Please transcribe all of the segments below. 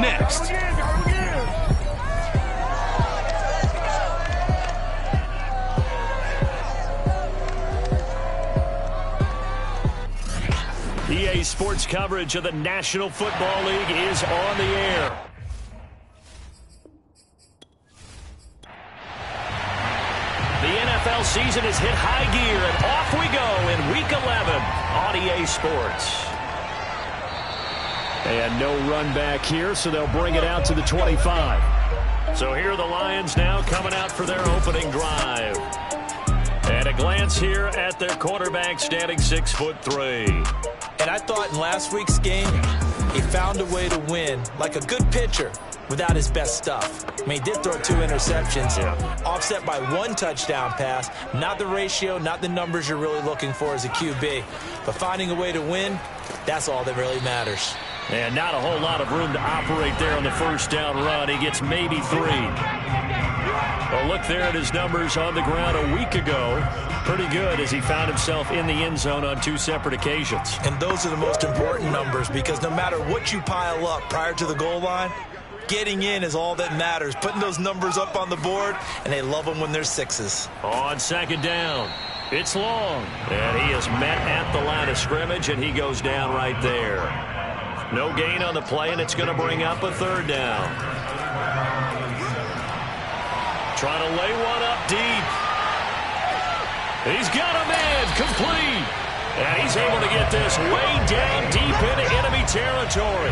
next. EA Sports coverage of the National Football League is on the air. The NFL season has hit high gear, and off we go in Week 11 on EA Sports. And no run back here, so they'll bring it out to the 25. So here are the Lions now coming out for their opening drive. And a glance here at their quarterback, standing 6'3". And I thought in last week's game, he found a way to win, like a good pitcher, without his best stuff. I mean, he did throw 2 interceptions, offset by 1 touchdown pass. Not the ratio, not the numbers you're really looking for as a QB. But finding a way to win, that's all that really matters. And not a whole lot of room to operate there on the first down run. He gets maybe 3. A look there at his numbers on the ground a week ago. Pretty good as he found himself in the end zone on 2 separate occasions. And those are the most important numbers, because no matter what you pile up prior to the goal line, getting in is all that matters. Putting those numbers up on the board, and they love them when they're 6s. On second down, it's long. And he is met at the line of scrimmage, and he goes down right there. No gain on the play, and it's going to bring up a 3rd down. Trying to lay one up deep. He's got a man complete. And he's able to get this way down deep into enemy territory.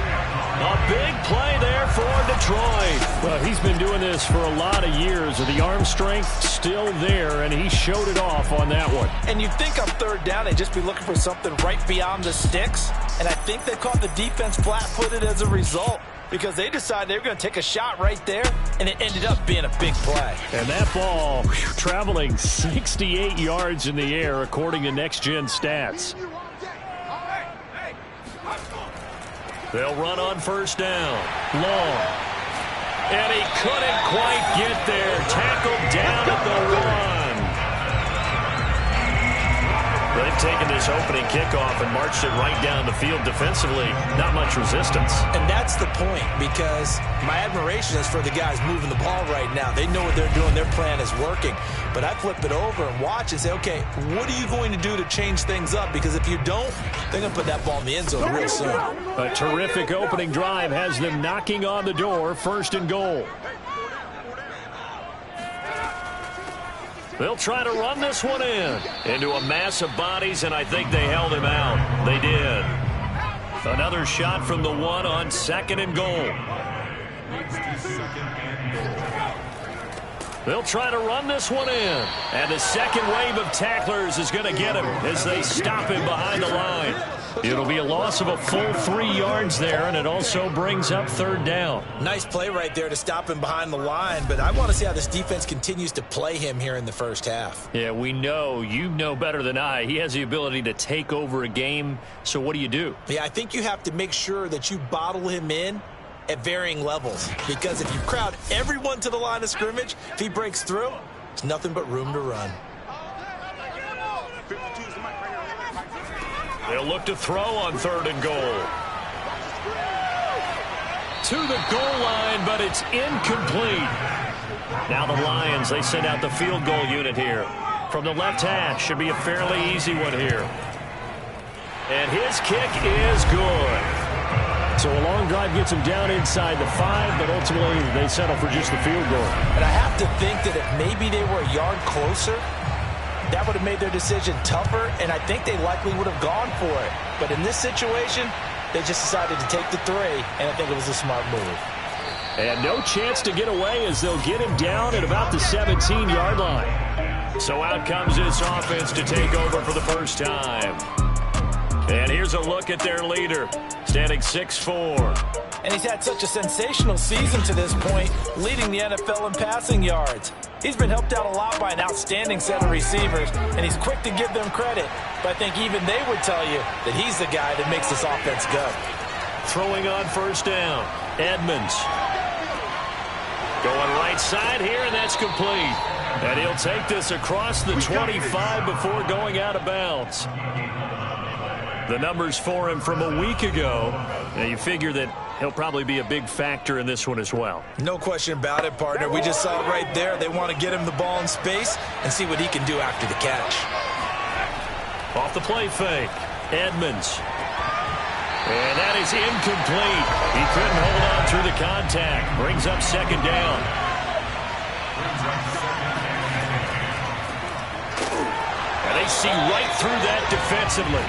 A big play there for Detroit. Well, he's been doing this for a lot of years. The arm strength still there, and he showed it off on that one. And you'd think on 3rd down, they'd just be looking for something right beyond the sticks. And I think they caught the defense flat-footed as a result, because they decided they were going to take a shot right there, and it ended up being a big play. And that ball traveling 68 yards in the air, according to Next Gen Stats. They'll run on first down. Long. And he couldn't quite get there. Tackled down at the 1. They've taken this opening kickoff and marched it right down the field defensively. Not much resistance. And that's the point, because my admiration is for the guys moving the ball right now. They know what they're doing. Their plan is working. But I flip it over and watch and say, okay, what are you going to do to change things up? Because if you don't, they're going to put that ball in the end zone real soon. A terrific opening drive has them knocking on the door, 1st and goal. They'll try to run this one into a mass of bodies, and I think they held him out. They did. Another shot from the 1 on 2nd and goal. They'll try to run this one in. And the second wave of tacklers is going to get him as they stop him behind the line. It'll be a loss of a full 3 yards there, and it also brings up 3rd down. Nice play right there to stop him behind the line, but I want to see how this defense continues to play him here in the first half. Yeah, we know. You know better than I. He has the ability to take over a game, so what do you do? Yeah, I think you have to make sure that you bottle him in at varying levels, because if you crowd everyone to the line of scrimmage, if he breaks through, there's nothing but room to run. They'll look to throw on 3rd and goal. To the goal line, but it's incomplete. Now the Lions, they send out the field goal unit here. From the left hash, should be a fairly easy one here. And his kick is good. So a long drive gets him down inside the 5, but ultimately they settle for just the field goal. And I have to think that if maybe they were a yard closer, that would have made their decision tougher, and I think they likely would have gone for it. But in this situation, they just decided to take the 3, and I think it was a smart move. And no chance to get away as they'll get him down at about the 17-yard line. So out comes this offense to take over for the first time. And here's a look at their leader, standing 6'4". And he's had such a sensational season to this point, leading the NFL in passing yards. He's been helped out a lot by an outstanding set of receivers, and he's quick to give them credit. But I think even they would tell you that he's the guy that makes this offense go. Throwing on first down, Edmonds. Going right side here, and that's complete. And he'll take this across the 25 before going out of bounds. The numbers for him from a week ago, now you figure that he'll probably be a big factor in this one as well. No question about it, partner. We just saw it right there. They want to get him the ball in space and see what he can do after the catch. Off the play fake, Edmonds. And that is incomplete. He couldn't hold on through the contact. Brings up second down. And they see right through that defensively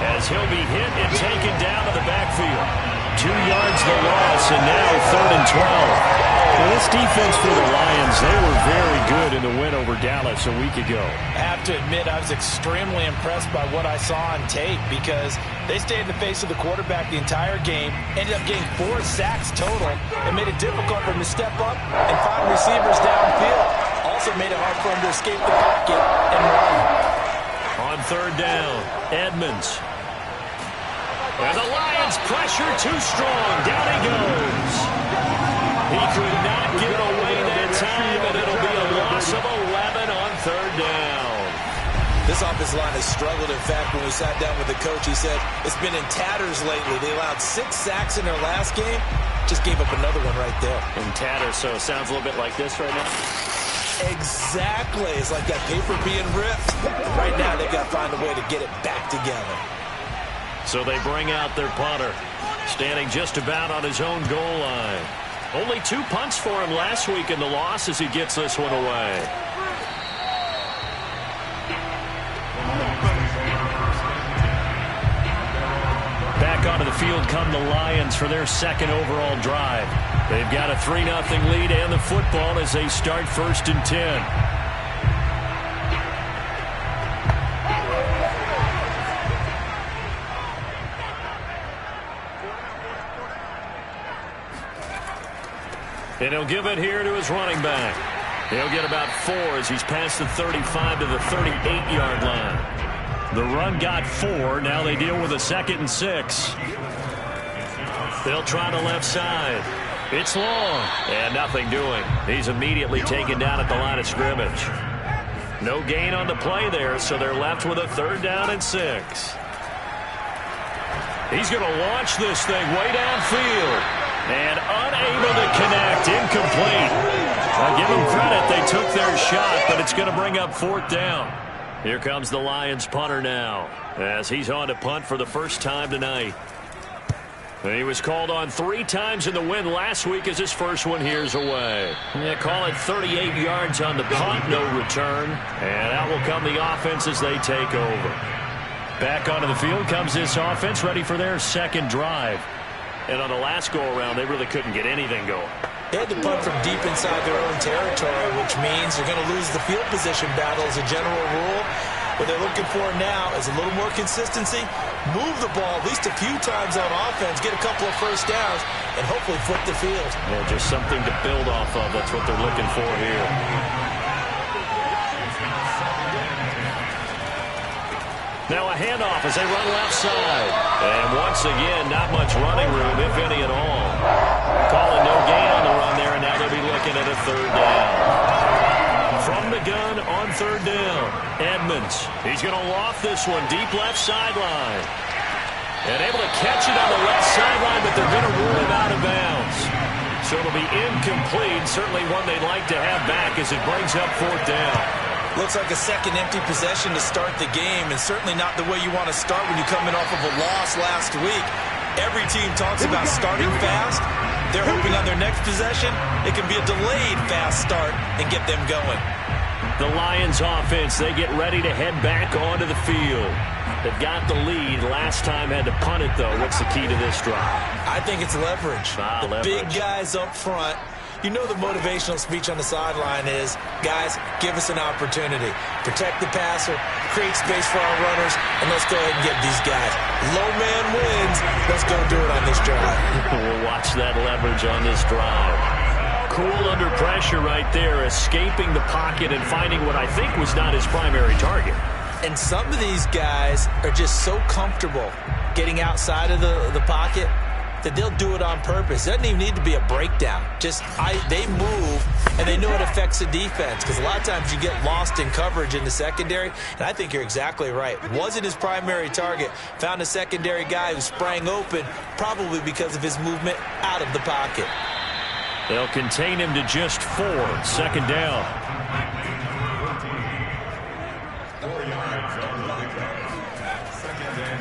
as he'll be hit and taken down to the backfield. 2 yards the loss, and now 3rd and 12. Well, this defense for the Lions, they were very good in the win over Dallas a week ago. I have to admit, I was extremely impressed by what I saw on tape because they stayed in the face of the quarterback the entire game, ended up getting 4 sacks total, and made it difficult for him to step up and find receivers downfield. Also made it hard for him to escape the pocket and run. On 3rd down, Edmonds. And the Lions pressure too strong. Down he goes. He could not get away that time, and it'll be a loss of 11 on 3rd down. This offensive line has struggled. In fact, when we sat down with the coach, he said it's been in tatters lately. They allowed 6 sacks in their last game. Just gave up another one right there. In tatters, so it sounds a little bit like this right now. Exactly. It's like that paper being ripped. Right now, they've got to find a way to get it back together. So they bring out their punter, standing just about on his own goal line. Only 2 punts for him last week in the loss as he gets this one away. Back onto the field come the Lions for their 2nd overall drive. They've got a 3-0 lead and the football as they start 1st and 10. And he'll give it here to his running back. He'll get about 4 as he's past the 35 to the 38-yard line. The run got 4. Now they deal with a 2nd and 6. They'll try the left side. It's long. And nothing doing. He's immediately taken down at the line of scrimmage. No gain on the play there, so they're left with a 3rd down and 6. He's going to launch this thing way downfield. And unable to connect. Incomplete. I'll give them credit. They took their shot, but it's going to bring up 4th down. Here comes the Lions punter now as he's on to punt for the first time tonight. And he was called on 3 times in the win last week as his first one here's away. Yeah, call it 38 yards on the punt, no return. And out will come the offense as they take over. Back onto the field comes this offense, ready for their 2nd drive. And on the last go-around, they really couldn't get anything going. They had to punt from deep inside their own territory, which means they're going to lose the field position battle as a general rule. What they're looking for now is a little more consistency, move the ball at least a few times on offense, get a couple of 1st downs, and hopefully flip the field. Yeah, just something to build off of. That's what they're looking for here. Now a handoff as they run left side. And once again, not much running room, if any at all. Calling no gain on the run there, and now they'll be looking at a 3rd down. From the gun on 3rd down, Edmonds. He's going to loft this one deep left sideline. And able to catch it on the left sideline, but they're going to rule him out of bounds. So it'll be incomplete, certainly one they'd like to have back as it brings up 4th down. Looks like a 2nd empty possession to start the game, and certainly not the way you want to start when you come in off of a loss last week. Every team talks about starting fast. They're hoping on their next possession it can be a delayed fast start and get them going. The Lions offense, they get ready to head back onto the field. They've got the lead. Last time had to punt it, though. What's the key to this drive? I think it's leverage. Big guys up front. You know the motivational speech on the sideline is, guys, give us an opportunity. Protect the passer, create space for our runners, and let's go ahead and get these guys. Low man wins. Let's go do it on this drive. We'll watch that leverage on this drive. Cool under pressure right there, escaping the pocket and finding what I think was not his primary target. And some of these guys are just so comfortable getting outside of the pocket. that they'll do it on purpose. It doesn't even need to be a breakdown. They move, and they know it affects the defense, because a lot of times you get lost in coverage in the secondary, and I think you're exactly right. Wasn't his primary target. Found a secondary guy who sprang open, probably because of his movement out of the pocket. They'll contain him to just 4. Second down.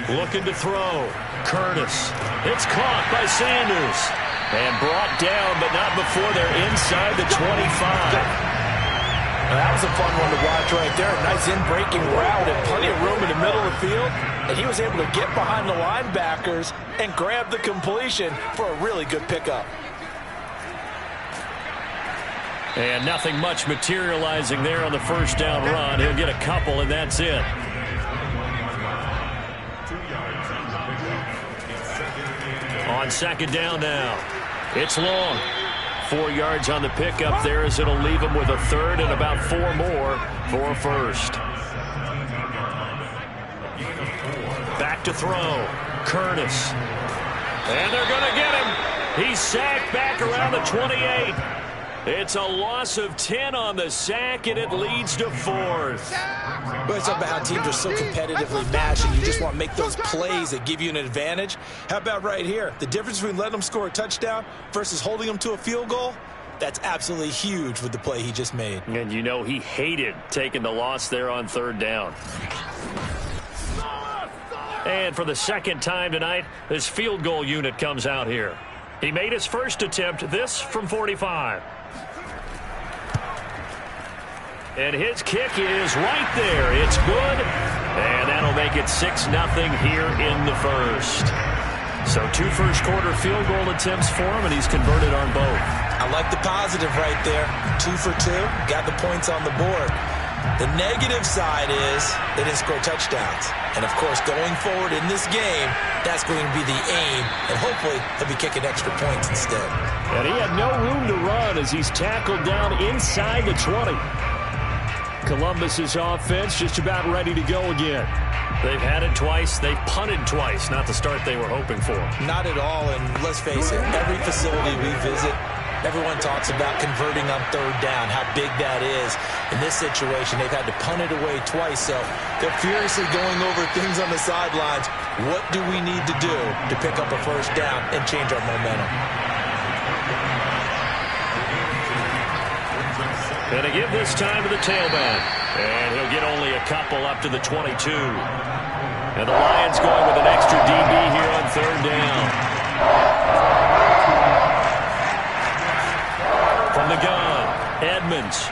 Looking to throw. Curtis. It's caught by Sanders. And brought down, but not before they're inside the 25. Now, that was a fun one to watch right there. A nice in-breaking route and plenty of room in the middle of the field. And he was able to get behind the linebackers and grab the completion for a really good pickup. And nothing much materializing there on the first down run. He'll get a couple, and that's it. On second down now. It's long. 4 yards on the pickup there, as it'll leave him with a third and about 4 more for a first. Back to throw. Curtis. And they're going to get him. He's sacked back around the 28. It's a loss of 10 on the sack, and it leads to 4th. Well, it's about how teams are so competitively matched, and you just want to make those plays that give you an advantage. How about right here? The difference between letting them score a touchdown versus holding them to a field goal, that's absolutely huge with the play he just made. And you know he hated taking the loss there on third down. And for the second time tonight, this field goal unit comes out here. He made his first attempt, this from 45. And his kick is right there. It's good. And that'll make it 6-0 here in the first. So 2 first-quarter field goal attempts for him, and he's converted on both. I like the positive right there. 2 for 2. Got the points on the board. The negative side is they didn't score touchdowns. And, of course, going forward in this game, that's going to be the aim. And hopefully he'll be kicking extra points instead. And he had no room to run as he's tackled down inside the 20. Columbus's offense just about ready to go again. They've had it twice. They've punted twice. Not the start they were hoping for. Not at all. And let's face it, every facility we visit, everyone talks about converting on third down, how big that is. In this situation, they've had to punt it away twice. So they're furiously going over things on the sidelines. What do we need to do to pick up a first down and change our momentum? And to give this time to the tailback. And he'll get only a couple up to the 22. And the Lions going with an extra DB here on third down. From the gun, Edmonds.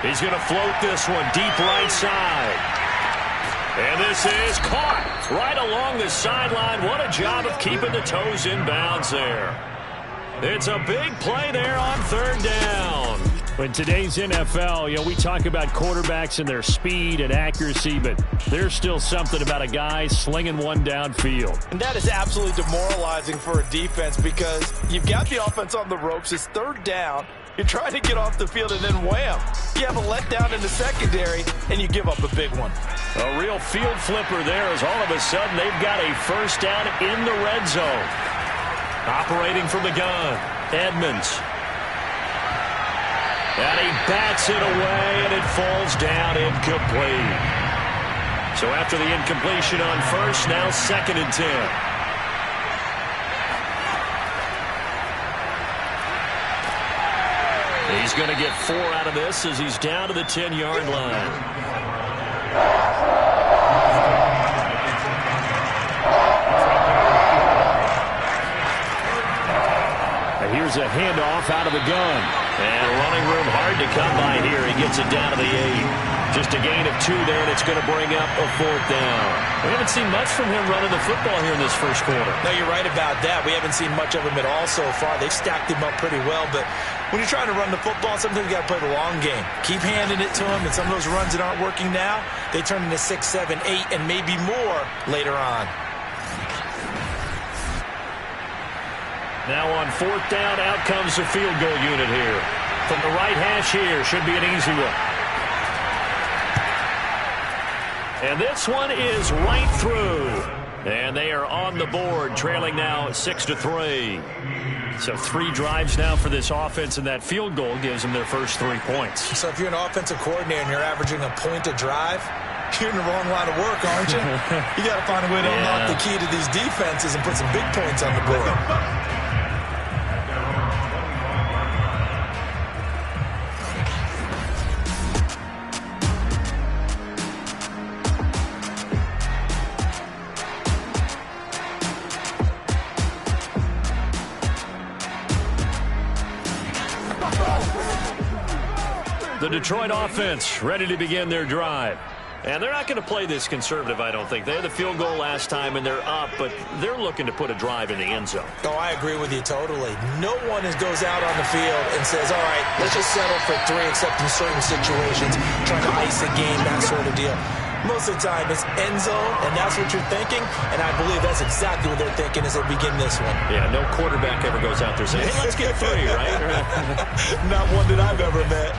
He's going to float this one deep right side. And this is caught right along the sideline. What a job of keeping the toes in bounds there. It's a big play there on third down. In today's NFL, we talk about quarterbacks and their speed and accuracy, but there's still something about a guy slinging one downfield. And that is absolutely demoralizing for a defense, because you've got the offense on the ropes. It's third down. You're trying to get off the field, and then wham, you have a letdown in the secondary, and you give up a big one. A real field flipper there, as all of a sudden they've got a first down in the red zone. Operating from the gun, Edmonds. And he bats it away, and it falls down incomplete. So after the incompletion on first, now 2nd and 10. He's going to get 4 out of this as he's down to the 10-yard line. Here's a handoff out of the gun. And running room hard to come by here. He gets it down to the 8. Just a gain of 2 there, and it's going to bring up a 4th down. We haven't seen much from him running the football here in this first quarter. No, you're right about that. We haven't seen much of him at all so far. They've stacked him up pretty well, but when you're trying to run the football, sometimes you got to play the long game. Keep handing it to him, and some of those runs that aren't working now, they turn into 6, 7, 8, and maybe more later on. Now on 4th down, out comes the field goal unit here. From the right hash here, should be an easy one. And this one is right through. And they are on the board, trailing now 6-3. So 3 drives now for this offense, and that field goal gives them their first 3 points. So if you're an offensive coordinator and you're averaging a point a drive, you're in the wrong line of work, aren't you? You got to find a way to unlock the key to these defenses and put some big points on the board. The Detroit offense ready to begin their drive. And they're not going to play this conservative, I don't think. They had the field goal last time, and they're up, but they're looking to put a drive in the end zone. Oh, I agree with you totally. No one goes out on the field and says, all right, let's just settle for 3, except in certain situations, trying to ice a game, that sort of deal. Most of the time, it's end zone, and that's what you're thinking, and I believe that's exactly what they're thinking as they begin this one. Yeah, no quarterback ever goes out there saying, hey, let's get 3, right? Not one that I've ever met.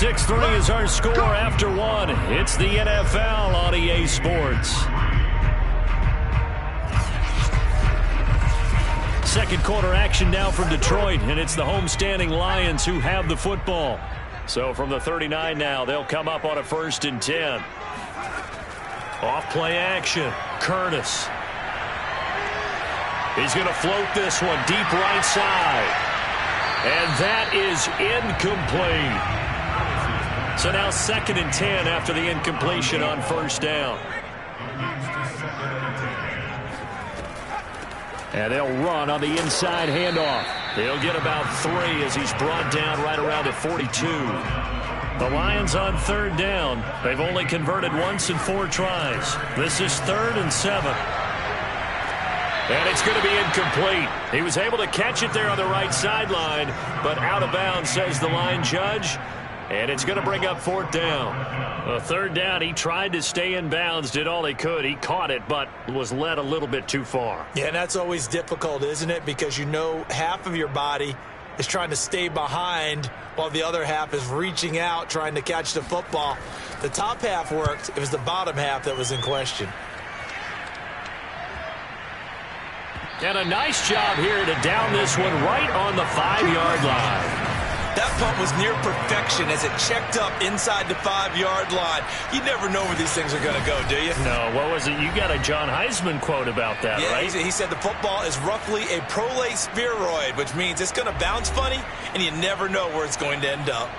.6-3 is our score after 1. It's the NFL on EA Sports. Second quarter action now from Detroit, and it's the homestanding Lions who have the football. So from the 39 now, they'll come up on a 1st and 10. Off play action. Curtis. He's going to float this one deep right side. And that is incomplete. So now 2nd and 10 after the incompletion on 1st down. And they'll run on the inside handoff. He'll get about 3 as he's brought down right around at 42. The Lions on 3rd down. They've only converted once in 4 tries. This is 3rd and 7. And it's going to be incomplete. He was able to catch it there on the right sideline, but out of bounds, says the line judge. And it's going to bring up 4th down. 3rd down, he tried to stay in bounds, did all he could. He caught it, but was led a little bit too far. Yeah, and that's always difficult, isn't it? Because you know half of your body is trying to stay behind while the other half is reaching out, trying to catch the football. The top half worked. It was the bottom half that was in question. And a nice job here to down this one right on the 5-yard line. That punt was near perfection as it checked up inside the 5-yard line. You never know where these things are going to go, do you? No, what was it? You got a John Heisman quote about that, right? He said the football is roughly a prolate spheroid, which means it's going to bounce funny, and you never know where it's going to end up.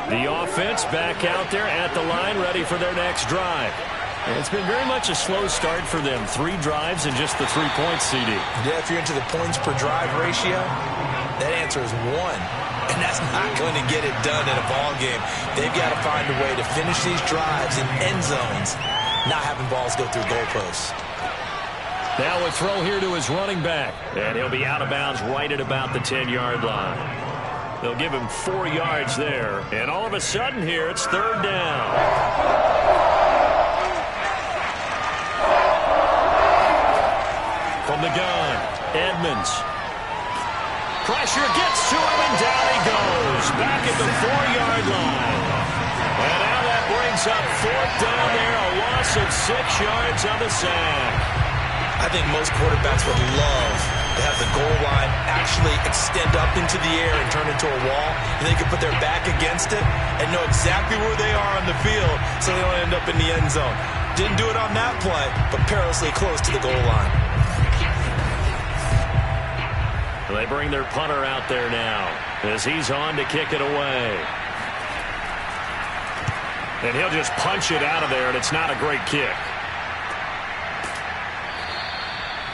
The offense back out there at the line, ready for their next drive. And it's been very much a slow start for them. 3 drives and just the 3 points, CD. Yeah, if you're into the points per drive ratio, that answer is 1. And that's not going to get it done in a ball game. They've got to find a way to finish these drives in end zones, not having balls go through goalposts. Now a throw here to his running back. And he'll be out of bounds right at about the 10-yard line. They'll give him 4 yards there. And all of a sudden here, it's 3rd down. From the gun, Edmonds. Pressure gets to him, and down he goes. Back at the 4-yard line. And now that brings up 4th down there, a loss of 6 yards on the sack. I think most quarterbacks would love to have the goal line actually extend up into the air and turn into a wall, and they can put their back against it and know exactly where they are on the field so they don't end up in the end zone. Didn't do it on that play, but perilously close to the goal line. They bring their punter out there now as he's on to kick it away. And he'll just punch it out of there, and it's not a great kick.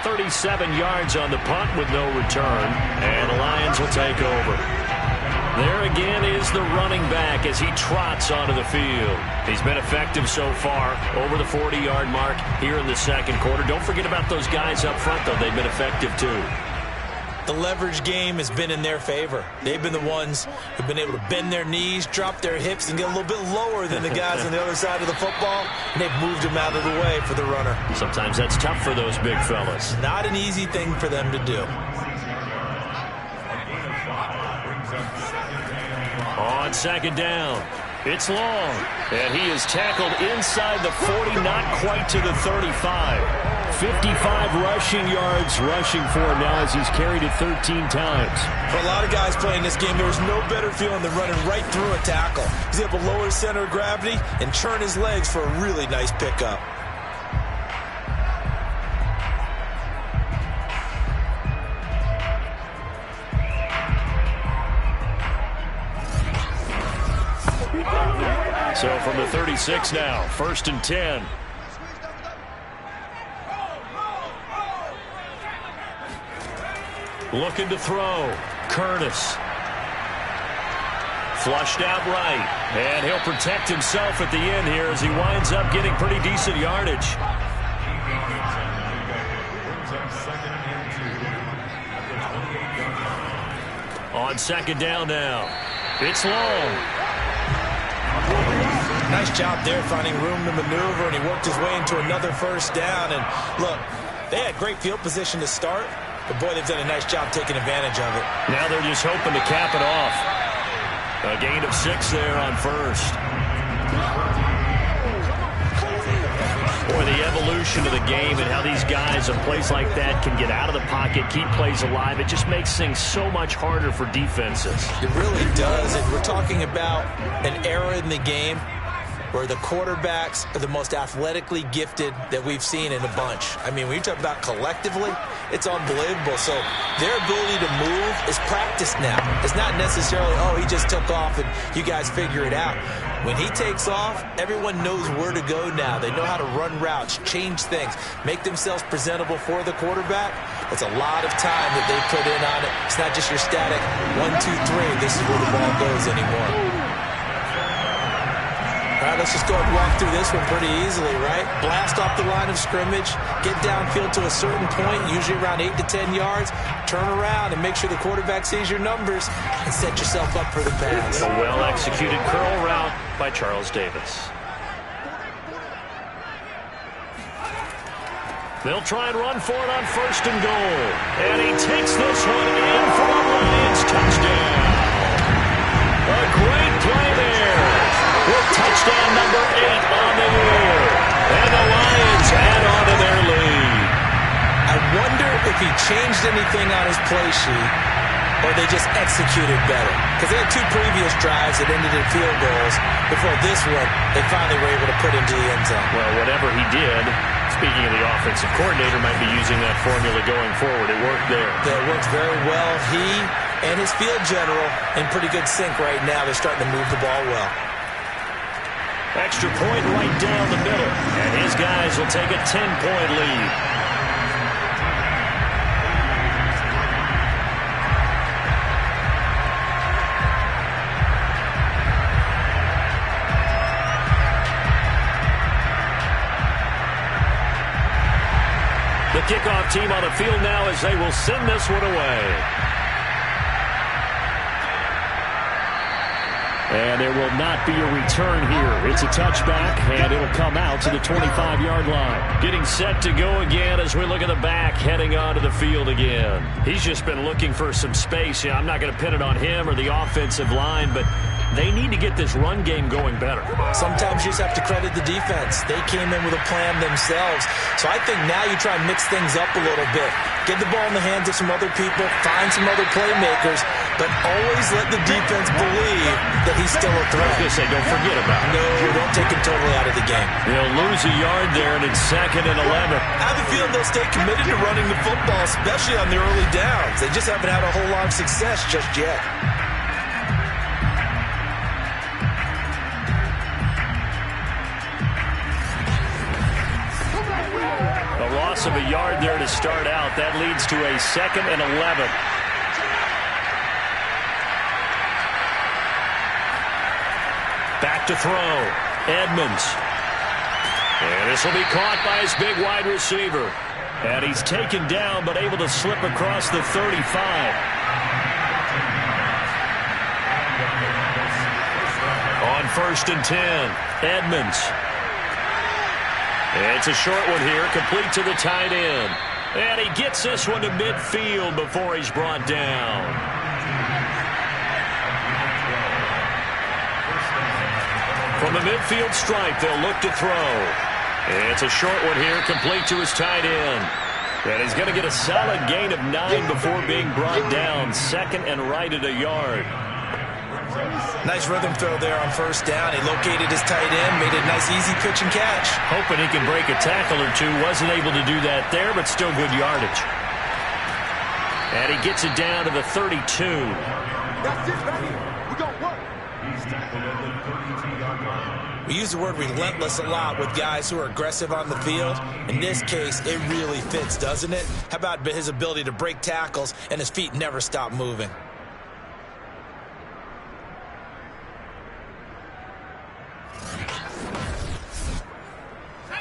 37 yards on the punt with no return, and the Lions will take over. There again is the running back as he trots onto the field. He's been effective so far, over the 40-yard mark here in the 2nd quarter. Don't forget about those guys up front, though. They've been effective, too. the leverage game has been in their favor. They've been the ones who've been able to bend their knees, drop their hips, and get a little bit lower than the guys on the other side of the football, and they've moved them out of the way for the runner. Sometimes that's tough for those big fellas. Not an easy thing for them to do. On second down, it's long, and he is tackled inside the 40, not quite to the 35. 55 rushing yards rushing for him now as he's carried it 13 times. For a lot of guys playing this game, there's no better feeling than running right through a tackle. He's able to lower his center of gravity and turn his legs for a really nice pickup. So from the 36 now, 1st and 10. Looking to throw. Curtis. Flushed out right. And he'll protect himself at the end here as he winds up getting pretty decent yardage. On second down now. It's long. Nice job there finding room to maneuver, and he worked his way into another first down. And look, they had great field position to start, but boy, they've done a nice job taking advantage of it. Now they're just hoping to cap it off. A gain of 6 there on first. Boy, the evolution of the game and how these guys in plays like that can get out of the pocket, keep plays alive, it just makes things so much harder for defenses. It really does. And we're talking about an era in the game where the quarterbacks are the most athletically gifted that we've seen in a bunch. I mean, when you talk about collectively, it's unbelievable. So their ability to move is practiced now. It's not necessarily, oh, he just took off and you guys figure it out. When he takes off, everyone knows where to go now. They know how to run routes, change things, make themselves presentable for the quarterback. It's a lot of time that they put in on it. It's not just your static 1, 2, 3. This is where the ball goes anymore. All right, let's just go and walk through this one pretty easily, right? Blast off the line of scrimmage, get downfield to a certain point, usually around 8 to 10 yards, turn around and make sure the quarterback sees your numbers and set yourself up for the pass. A well-executed curl route by Charles Davis. They'll try and run for it on 1st and goal. And he takes this one in for a Lions touchdown. A great play there. With touchdown number 8 on the year. And the Lions add on to their lead. I wonder if he changed anything on his play sheet or they just executed better. Because they had 2 previous drives that ended in field goals. Before this one, they finally were able to put into the end zone. Well, whatever he did, speaking of the offensive coordinator, might be using that formula going forward. It worked there. It worked very well. He and his field general in pretty good sync right now. They're starting to move the ball well. Extra point right down the middle. And his guys will take a 10-point lead. The kickoff team on the field now as they will send this one away. And there will not be a return here. It's a touchback, and it'll come out to the 25-yard line. Getting set to go again as we look at the back, heading onto the field again. He's just been looking for some space. Yeah, I'm not going to pin it on him or the offensive line, but they need to get this run game going better. Sometimes you just have to credit the defense. They came in with a plan themselves. So I think now you try and mix things up a little bit. Get the ball in the hands of some other people, find some other playmakers, but always let the defense believe that he's still a threat. I was going to say, don't forget about it. No, don't take him totally out of the game. They'll lose a yard there, and it's 2nd and 11. I have a feeling they'll stay committed to running the football, especially on the early downs. They just haven't had a whole lot of success just yet. A loss of a yard there to start out. That leads to a 2nd and 11. Back to throw. Edmonds. And this will be caught by his big wide receiver. And he's taken down, but able to slip across the 35. On 1st and 10, Edmonds. It's a short one here, complete to the tight end. And he gets this one to midfield before he's brought down. From the midfield stripe, they'll look to throw. It's a short one here, complete to his tight end. And he's going to get a solid gain of 9 before being brought down. 2nd and right at a yard. Nice rhythm throw there on 1st down. He located his tight end, made a nice easy pitch and catch. Hoping he can break a tackle or two. Wasn't able to do that there, but still good yardage. And he gets it down to the 32. That's it right here. We're going to work. We use the word relentless a lot with guys who are aggressive on the field. In this case, it really fits, doesn't it? How about his ability to break tackles and his feet never stop moving?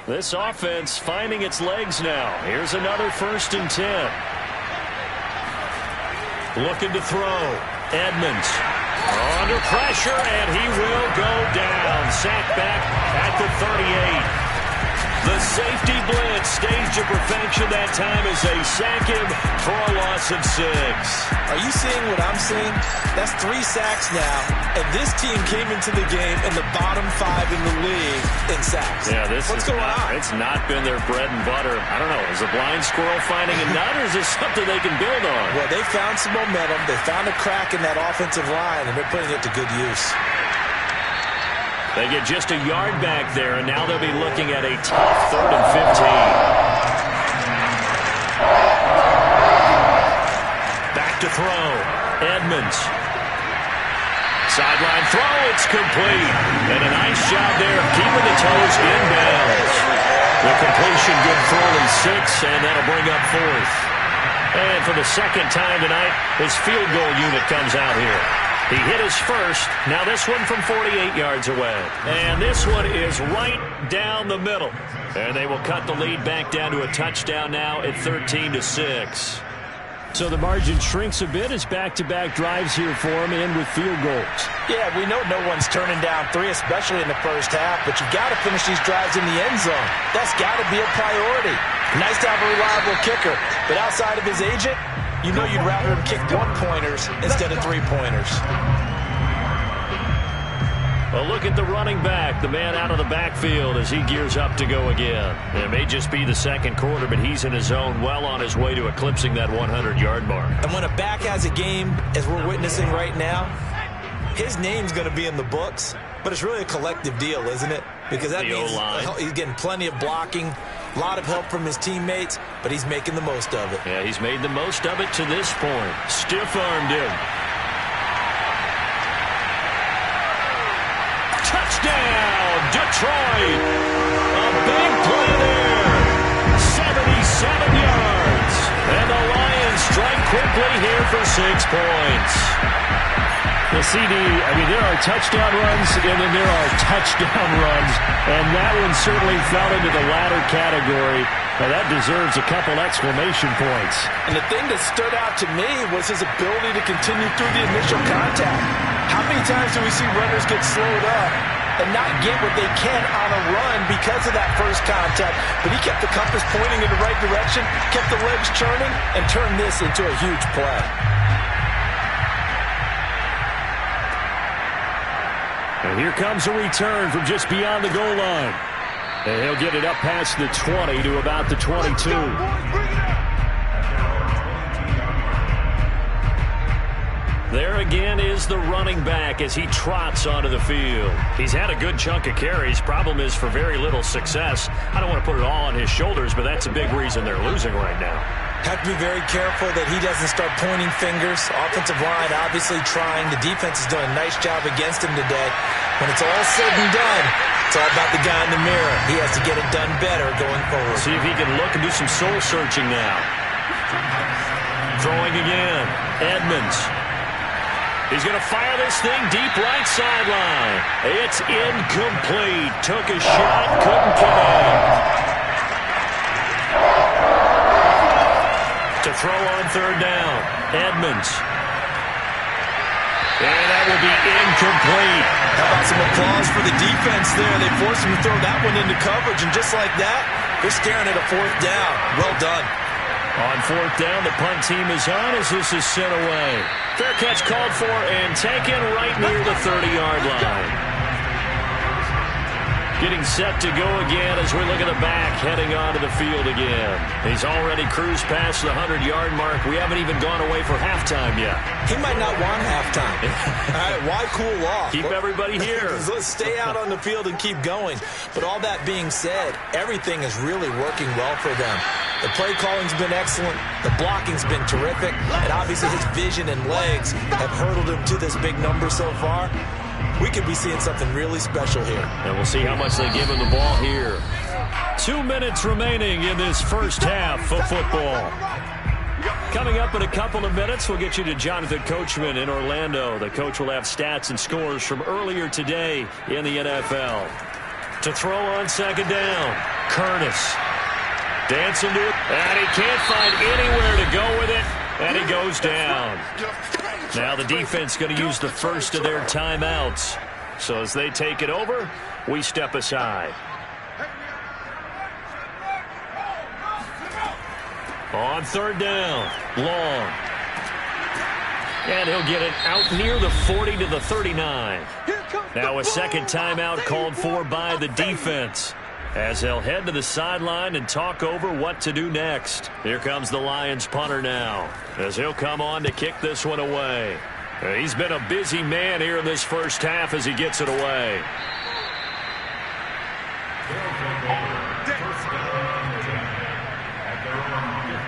This offense finding its legs now. Here's another 1st and 10. Looking to throw. Edmonds under pressure, and he will go down. Sacked back at the 38. The safety blitz staged to perfection that time as they sack him for a loss of 6. Are you seeing what I'm seeing? That's 3 sacks now, and this team came into the game in the bottom 5 in the league in sacks. Yeah, What's going on? It's not been their bread and butter. I don't know. Is a blind squirrel finding a nut, or is this something they can build on? Well, they found some momentum. They found a crack in that offensive line, and they're putting it to good use. They get just a yard back there, and now they'll be looking at a tough 3rd and 15. Back to throw. Edmonds. Sideline throw. It's complete. And a nice job there of keeping the toes inbounds. The completion good for only 6, and that'll bring up 4th. And for the 2nd time tonight, his field goal unit comes out here. He hit his first. Now this one from 48 yards away. And this one is right down the middle. And they will cut the lead back down to a touchdown now at 13-6. So the margin shrinks a bit as back-to-back drives here for him and with field goals. Yeah, we know no one's turning down 3, especially in the first half, but you've got to finish these drives in the end zone. That's got to be a priority. Nice to have a reliable kicker, but outside of his agent, you know you'd rather him kick 1-pointers instead of 3-pointers. Well, look at the running back, the man out of the backfield as he gears up to go again. It may just be the 2nd quarter, but he's in his zone, well on his way to eclipsing that 100-yard mark. And when a back has a game, as we're witnessing right now, his name's going to be in the books, but it's really a collective deal, isn't it? Because that means he's getting plenty of blocking, a lot of help from his teammates, but he's making the most of it. Yeah, he's made the most of it to this point. Stiff-armed him. Touchdown, Detroit. A big play there. 77 yards. And the Lions strike quickly here for 6 points. The CD, I mean, there are touchdown runs, and then there are touchdown runs, and that one certainly fell into the latter category. Now, that deserves a couple exclamation points. And the thing that stood out to me was his ability to continue through the initial contact. How many times do we see runners get slowed up and not get what they can on a run because of that first contact? But he kept the compass pointing in the right direction, kept the legs churning, and turned this into a huge play. And here comes a return from just beyond the goal line. And he'll get it up past the 20 to about the 22. There again is the running back as he trots onto the field. He's had a good chunk of carries. Problem is for very little success. I don't want to put it all on his shoulders, but that's a big reason they're losing right now. Have to be very careful that he doesn't start pointing fingers. Offensive line obviously trying. The defense is doing a nice job against him today. When it's all said and done, it's all about the guy in the mirror. He has to get it done better going forward. See if he can look and do some soul searching now. Throwing again. Edmonds. He's going to fire this thing deep right sideline. It's incomplete. Took a shot, couldn't connect. To throw on third down, Edmonds. And that will be incomplete. How about some applause for the defense there? They forced him to throw that one into coverage, and just like that, they're staring at a fourth down. Well done. On fourth down, the punt team is on as this is sent away. Fair catch called for and taken right near the 30-yard line. Getting set to go again as we look at the back, heading onto the field again. He's already cruised past the 100-yard mark. We haven't even gone away for halftime yet. He might not want halftime. All right, why cool off? Keep everybody here. Let's stay out on the field and keep going. But all that being said, everything is really working well for them. The play calling's been excellent. The blocking's been terrific. And obviously his vision and legs have hurdled him to this big number so far. We could be seeing something really special here. And we'll see how much they give him the ball here. 2 minutes remaining in this first half of football. Coming up in a couple of minutes, we'll get you to Jonathan Coachman in Orlando. The coach will have stats and scores from earlier today in the NFL. To throw on second down, Curtis. Dancing to it, and he can't find anywhere to go with it, and he goes down. Now the defense going to use the first of their timeouts. So as they take it over, we step aside. On third down, Long. And he'll get it out near the 40 to the 39. Now a second timeout called for by the defense, as they'll head to the sideline and talk over what to do next. Here comes the Lions punter now, as he'll come on to kick this one away. He's been a busy man here in this first half as he gets it away.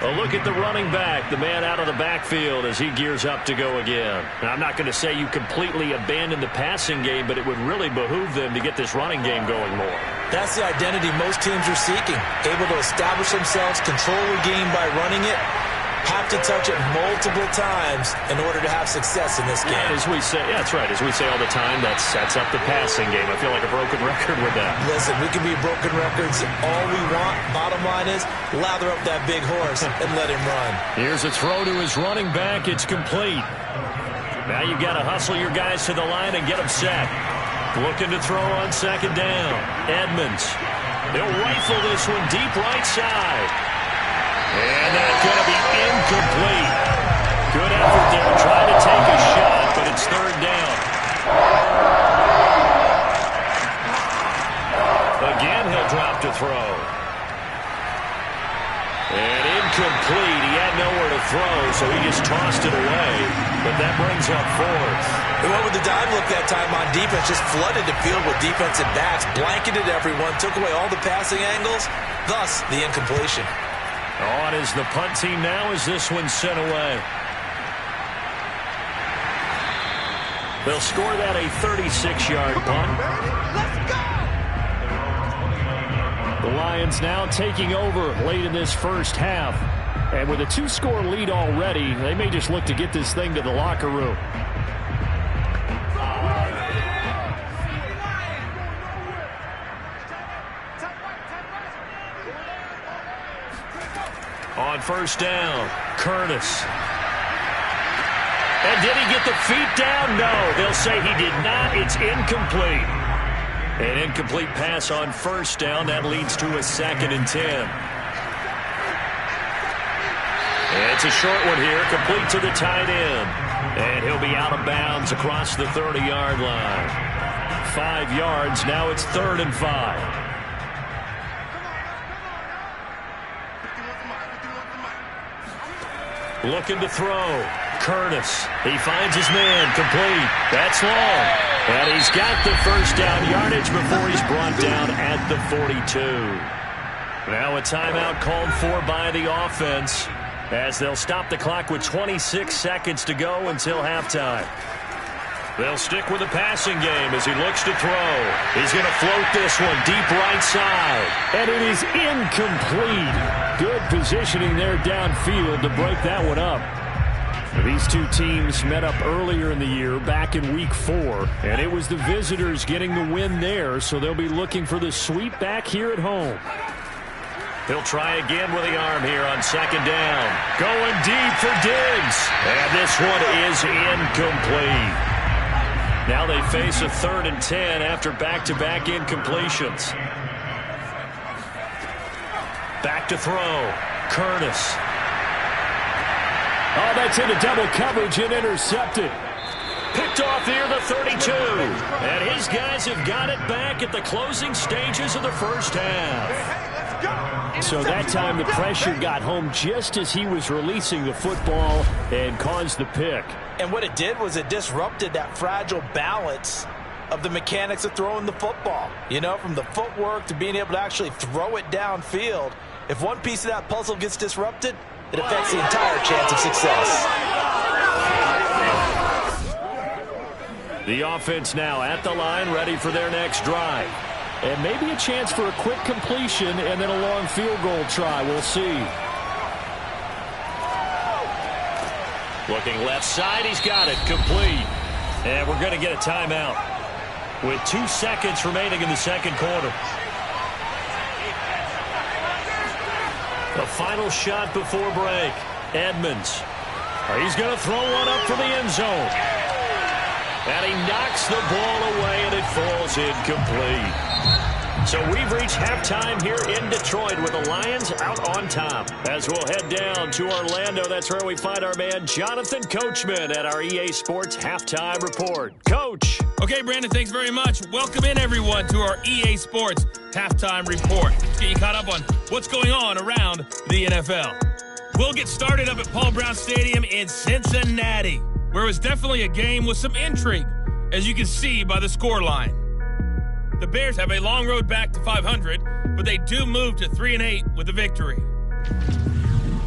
A look at the running back, the man out of the backfield as he gears up to go again. Now, I'm not going to say you completely abandon the passing game, but it would really behoove them to get this running game going more. That's the identity most teams are seeking. Able to establish themselves, control the game by running it, have to touch it multiple times in order to have success in this game. As we say, yeah, that's right. As we say all the time, that sets up the passing game. I feel like a broken record with that. Listen, we can be broken records all we want. Bottom line is, lather up that big horse and let him run. Here's a throw to his running back. It's complete. Now you've got to hustle your guys to the line and get them set. Looking to throw on second down. Edmonds. They'll rifle this one deep right side. And that's going to be incomplete. Good effort there, trying to take a shot, but it's third down. Again, he'll drop to throw. And incomplete. He had nowhere to throw, so he just tossed it away. But that brings up fourth. They went with the dime look that time on defense, just flooded the field with defensive backs, blanketed everyone, took away all the passing angles, thus the incompletion. On is the punt team now as this one's sent away. They'll score that a 36-yard punt. The Lions now taking over late in this first half. And with a 2-score lead already, they may just look to get this thing to the locker room. On first down, Curtis. And did he get the feet down? No, they'll say he did not. It's incomplete. An incomplete pass on first down. That leads to a 2nd and 10. And it's a short one here, complete to the tight end. And he'll be out of bounds across the 30-yard line. 5 yards, now it's 3rd and 5. Looking to throw. Curtis. He finds his man. Complete. That's long. And he's got the first down yardage before he's brought down at the 42. Now a timeout called for by the offense as they'll stop the clock with 26 seconds to go until halftime. They'll stick with the passing game as he looks to throw. He's going to float this one deep right side. And it is incomplete. Good positioning there downfield to break that one up. These two teams met up earlier in the year, back in Week 4, and it was the visitors getting the win there, so they'll be looking for the sweep back here at home. He'll try again with the arm here on second down. Going deep for Diggs. And this one is incomplete. Now they face a 3rd and 10 after back-to-back incompletions. Back to throw. Curtis. Oh, that's into double coverage and intercepted. Picked off near the 32. And his guys have got it back at the closing stages of the first half. So that time the pressure got home just as he was releasing the football and caused the pick. And what it did was it disrupted that fragile balance of the mechanics of throwing the football. You know, from the footwork to being able to actually throw it downfield. If one piece of that puzzle gets disrupted, it affects the entire chance of success. The offense now at the line, ready for their next drive. And maybe a chance for a quick completion and then a long field goal try. We'll see. Looking left side, he's got it. Complete. And we're going to get a timeout with 2 seconds remaining in the second quarter. The final shot before break. Edmonds. He's going to throw one up for the end zone. And he knocks the ball away, and it falls incomplete. So we've reached halftime here in Detroit with the Lions out on top. As we'll head down to Orlando, that's where we find our man Jonathan Coachman at our EA Sports Halftime Report. Coach. Okay, Brandon, thanks very much. Welcome in, everyone, to our EA Sports Halftime Report. Let's get you caught up on what's going on around the NFL. We'll get started up at Paul Brown Stadium in Cincinnati, where it was definitely a game with some intrigue, as you can see by the scoreline. The Bears have a long road back to 500, but they do move to 3-8 with the victory.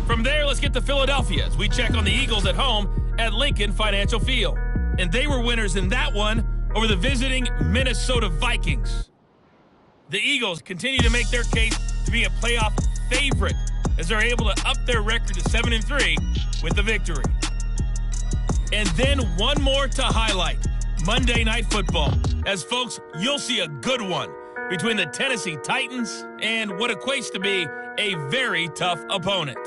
From there, let's get to Philadelphia as we check on the Eagles at home at Lincoln Financial Field. And they were winners in that one over the visiting Minnesota Vikings. The Eagles continue to make their case to be a playoff favorite as they're able to up their record to 7-3 with the victory. And then one more to highlight. Monday Night Football. As folks, you'll see a good one between the Tennessee Titans and what equates to be a very tough opponent.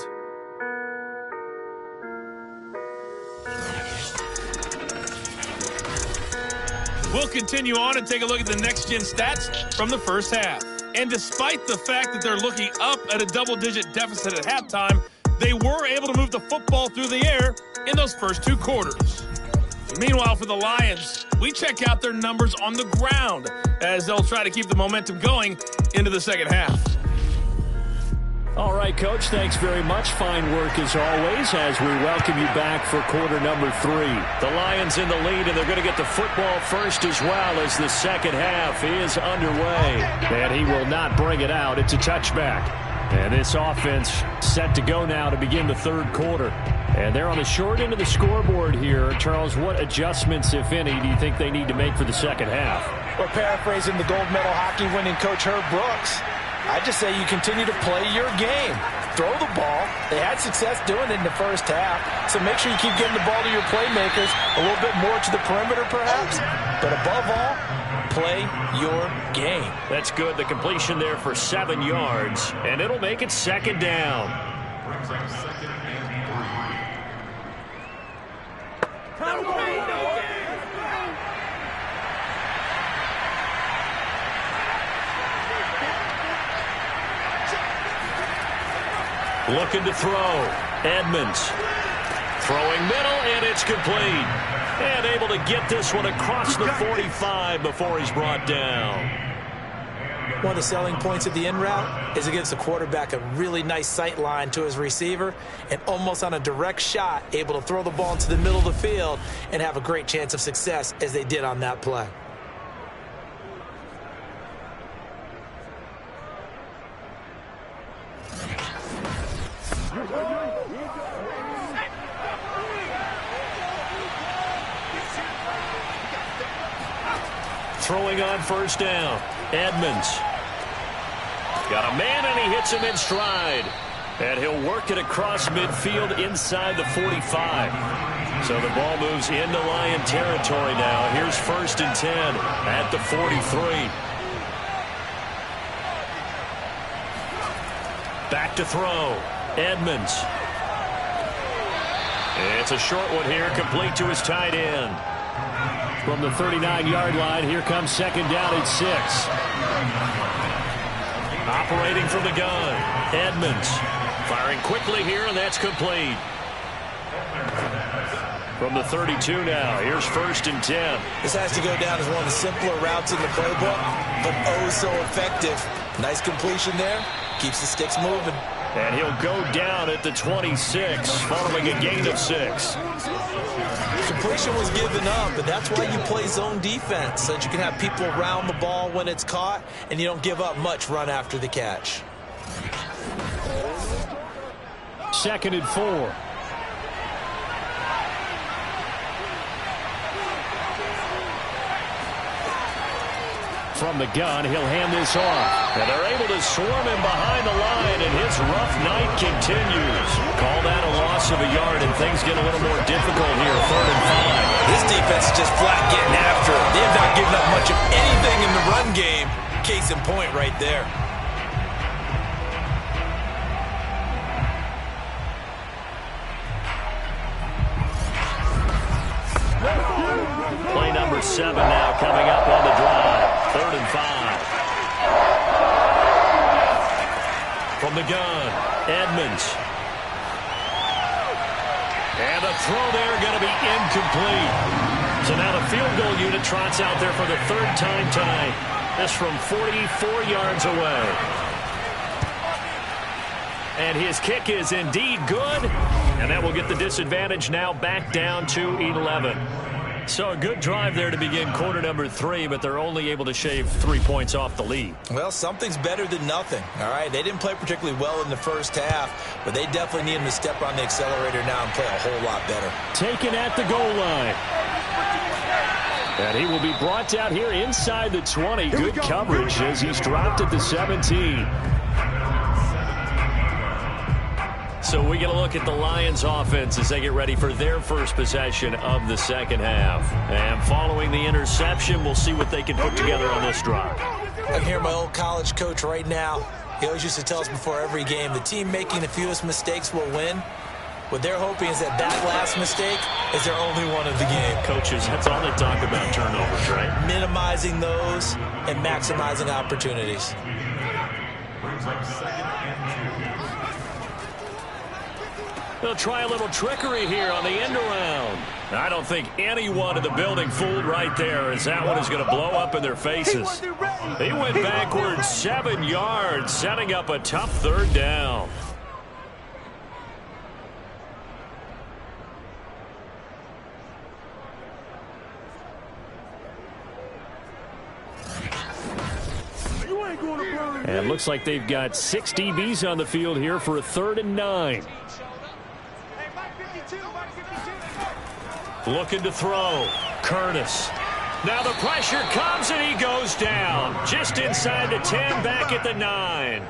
We'll continue on and take a look at the next-gen stats from the first half. And despite the fact that they're looking up at a double-digit deficit at halftime, they were able to move the football through the air in those first 2 quarters. Meanwhile, for the Lions, we check out their numbers on the ground as they'll try to keep the momentum going into the second half. All right, Coach, thanks very much. Fine work as always as we welcome you back for quarter number 3. The Lions in the lead, and they're going to get the football first as well as the second half is underway. And he will not bring it out. It's a touchback. And this offense set to go now to begin the third quarter. And they're on the short end of the scoreboard here. Charles, what adjustments, if any, do you think they need to make for the second half? Well, paraphrasing the gold medal hockey winning coach Herb Brooks, I just say you continue to play your game. Throw the ball. They had success doing it in the first half, so make sure you keep getting the ball to your playmakers, a little bit more to the perimeter perhaps, but above all, play your game. That's good. The completion there for 7 yards, and it'll make it second down. Looking to throw. Edmonds. Throwing middle, and it's complete. And able to get this one across the 45 before he's brought down. One of the selling points of the in route is it gives the quarterback a really nice sight line to his receiver and almost on a direct shot able to throw the ball into the middle of the field and have a great chance of success as they did on that play. Throwing on first down. Edmonds. Got a man, and he hits him in stride. And he'll work it across midfield inside the 45. So the ball moves into Lion territory now. Here's 1st and 10 at the 43. back to throw. Edmonds. It's a short one here, complete to his tight end. From the 39-yard line, here comes second down and 6. Operating from the gun, Edmonds. Firing quickly here, and that's complete. From the 32 now, here's 1st and 10. This has to go down as one of the simpler routes in the playbook, but oh so effective. Nice completion there. Keeps the sticks moving. And he'll go down at the 26, following a gain of 6. Completion was given up, but that's why you play zone defense, so that you can have people around the ball when it's caught, and you don't give up much run after the catch. 2nd and 4. From the gun, he'll hand this off. And they're able to swarm him behind the line, and his rough night continues. Call that a loss of a yard, and things get a little more difficult here, 3rd and 5. This defense is just flat getting after it. They have not given up much of anything in the run game. Case in point right there. Play number 7 now coming up on the drive. 3rd and 5. From the gun, Edmonds. And the throw there going to be incomplete. So now the field goal unit trots out there for the 3rd time tonight. This from 44 yards away. And his kick is indeed good. And that will get the disadvantage now back down to 11. So a good drive there to begin quarter number 3, but they're only able to shave 3 points off the lead. Well, something's better than nothing, all right? They didn't play particularly well in the first half, but they definitely need him to step on the accelerator now and play a whole lot better. Taken at the goal line. And he will be brought down here inside the 20. Good coverage as he's dropped at the 17. So we get a look at the Lions offense as they get ready for their first possession of the second half. And following the interception, we'll see what they can put together on this drive. I can hear my old college coach right now. He always used to tell us before every game, the team making the fewest mistakes will win. What they're hoping is that last mistake is their only one of the game. Coaches, that's all they talk about, turnovers, right? Minimizing those and maximizing opportunities. They'll try a little trickery here on the end around. I don't think anyone in the building fooled right there, as that one is going to blow up in their faces. He went backwards 7 yards, setting up a tough 3rd down. And looks like they've got 6 DBs on the field here for a 3rd and 9. Looking to throw. Curtis. Now the pressure comes and he goes down. Just inside the 10, back at the 9.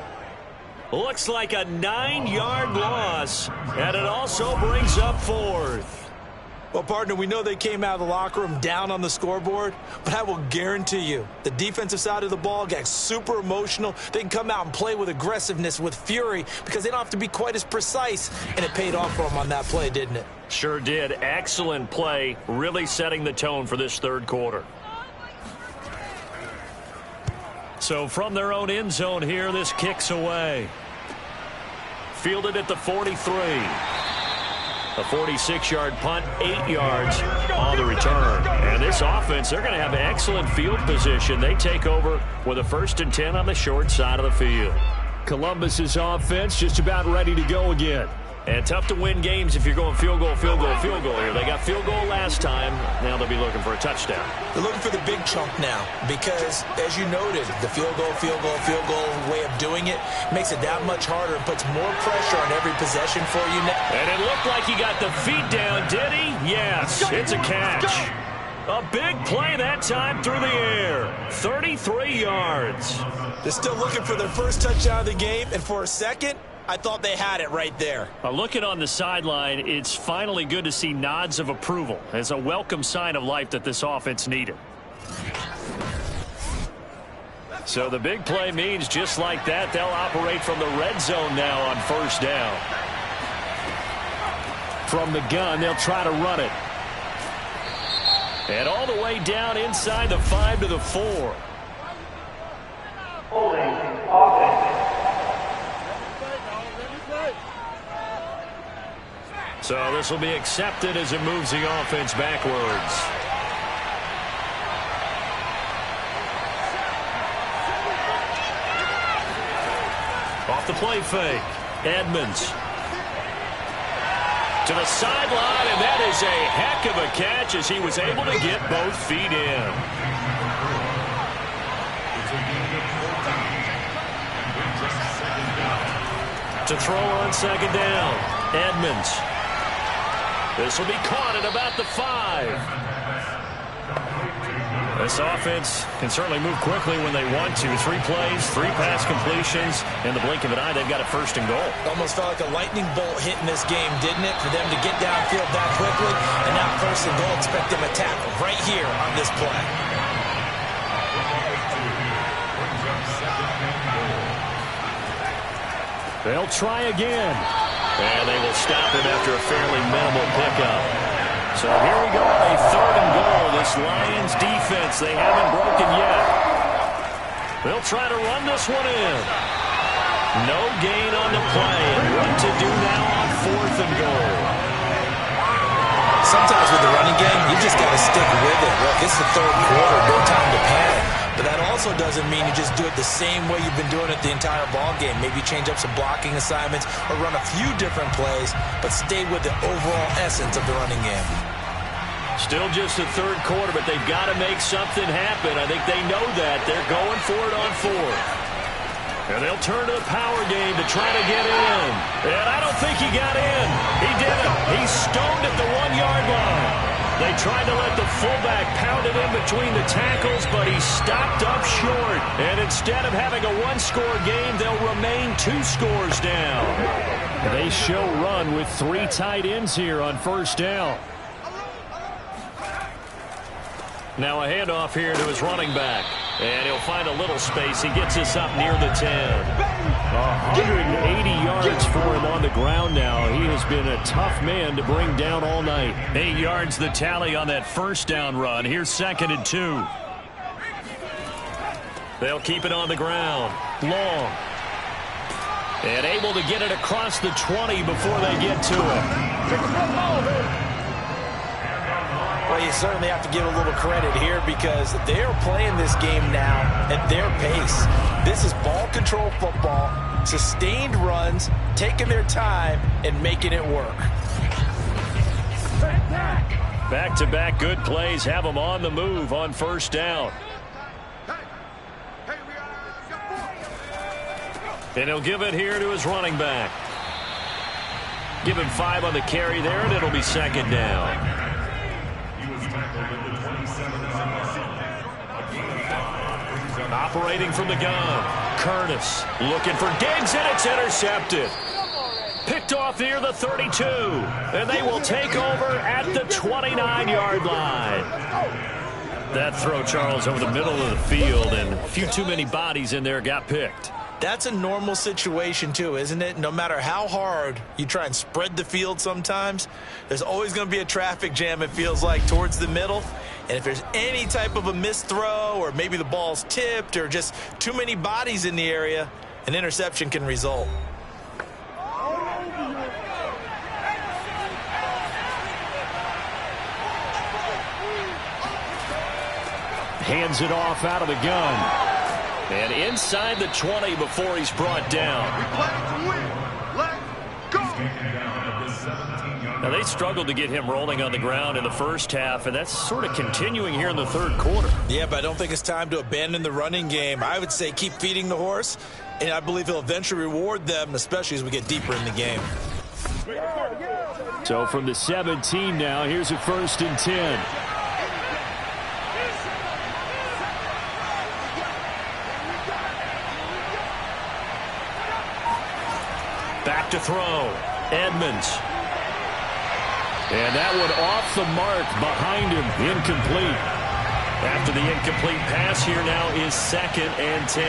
Looks like a 9-yard loss. And it also brings up 4th. Well, partner, we know they came out of the locker room down on the scoreboard, but I will guarantee you the defensive side of the ball got super emotional. They can come out and play with aggressiveness, with fury, because they don't have to be quite as precise, and it paid off for them on that play, didn't it? Sure did. Excellent play, really setting the tone for this 3rd quarter. So from their own end zone here, this kicks away. Fielded at the 43. A 46-yard punt, 8 yards on the return. And this offense, they're going to have excellent field position. They take over with a 1st and 10 on the short side of the field. Columbus's offense just about ready to go again. And tough to win games if you're going field goal, field goal, field goal here. They got field goal last time. Now they'll be looking for a touchdown. They're looking for the big chunk now because, as you noted, the field goal way of doing it makes it that much harder and puts more pressure on every possession for you now. And it looked like he got the feet down, did he? Yes, it's a catch. A big play that time through the air. 33 yards. They're still looking for their first touchdown of the game, and for a second, I thought they had it right there. Looking on the sideline, it's finally good to see nods of approval as a welcome sign of life that this offense needed. So the big play means just like that, they'll operate from the red zone now on first down. From the gun, they'll try to run it. And all the way down inside the 5 to the 4. So this will be accepted as it moves the offense backwards. Off the play fake. Edmonds. To the sideline, and that is a heck of a catch as he was able to get both feet in. To throw on second down. Edmonds. This will be caught at about the 5. This offense can certainly move quickly when they want to. 3 plays, 3 pass completions. In the blink of an eye, they've got a first and goal. Almost felt like a lightning bolt hit in this game, didn't it? For them to get downfield that quickly. And now first and goal, expect them to tackle right here on this play. They'll try again. And they will stop him after a fairly minimal pickup. So here we go, a third and goal. This Lions defense, they haven't broken yet. They'll try to run this one in. No gain on the play. And what to do now on fourth and goal? Sometimes with the running game, you just got to stick with it. Look, it's the third quarter, no time to panic. But that also doesn't mean you just do it the same way you've been doing it the entire ball game. Maybe change up some blocking assignments or run a few different plays, but stay with the overall essence of the running game. Still just the third quarter, but they've got to make something happen. I think they know that. They're going for it on fourth. And they'll turn to the power game to try to get in. And I don't think he got in. He didn't. He's stoned at the 1-yard line. They tried to let the fullback pound it in between the tackles, but he stopped up short. And instead of having a 1-score game, they'll remain 2 scores down. They show run with 3 tight ends here on first down. Now a handoff here to his running back. And he'll find a little space. He gets us up near the 10. 180 yards for him on the ground now. He has been a tough man to bring down all night. 8 yards the tally on that first down run. Here's 2nd and 2. They'll keep it on the ground. Long. And able to get it across the 20 before they get to it. Well, you certainly have to give a little credit here because they're playing this game now at their pace. This is ball control football, sustained runs, taking their time, and making it work. Back-to-back good plays have them on the move on first down. And he'll give it here to his running back. Give him 5 on the carry there, and it'll be 2nd down. Operating from the gun. Curtis looking for Diggs, and it's intercepted. Picked off near the 32. And they will take over at the 29-yard line. That throw, Charles, over the middle of the field, and a few too many bodies in there got picked. That's a normal situation, too, isn't it? No matter how hard you try and spread the field sometimes, there's always going to be a traffic jam, it feels like, towards the middle. And if there's any type of a missed throw or maybe the ball's tipped or just too many bodies in the area, an interception can result. Hands it off out of the gun. And inside the 20 before he's brought down. Now, they struggled to get him rolling on the ground in the first half, and that's sort of continuing here in the third quarter. Yeah, but I don't think it's time to abandon the running game. I would say keep feeding the horse, and I believe he'll eventually reward them, especially as we get deeper in the game. So from the 17 now, here's a 1st and 10. Back to throw. Edmonds. And that one off the mark behind him. Incomplete. After the incomplete pass, here now is 2nd and 10.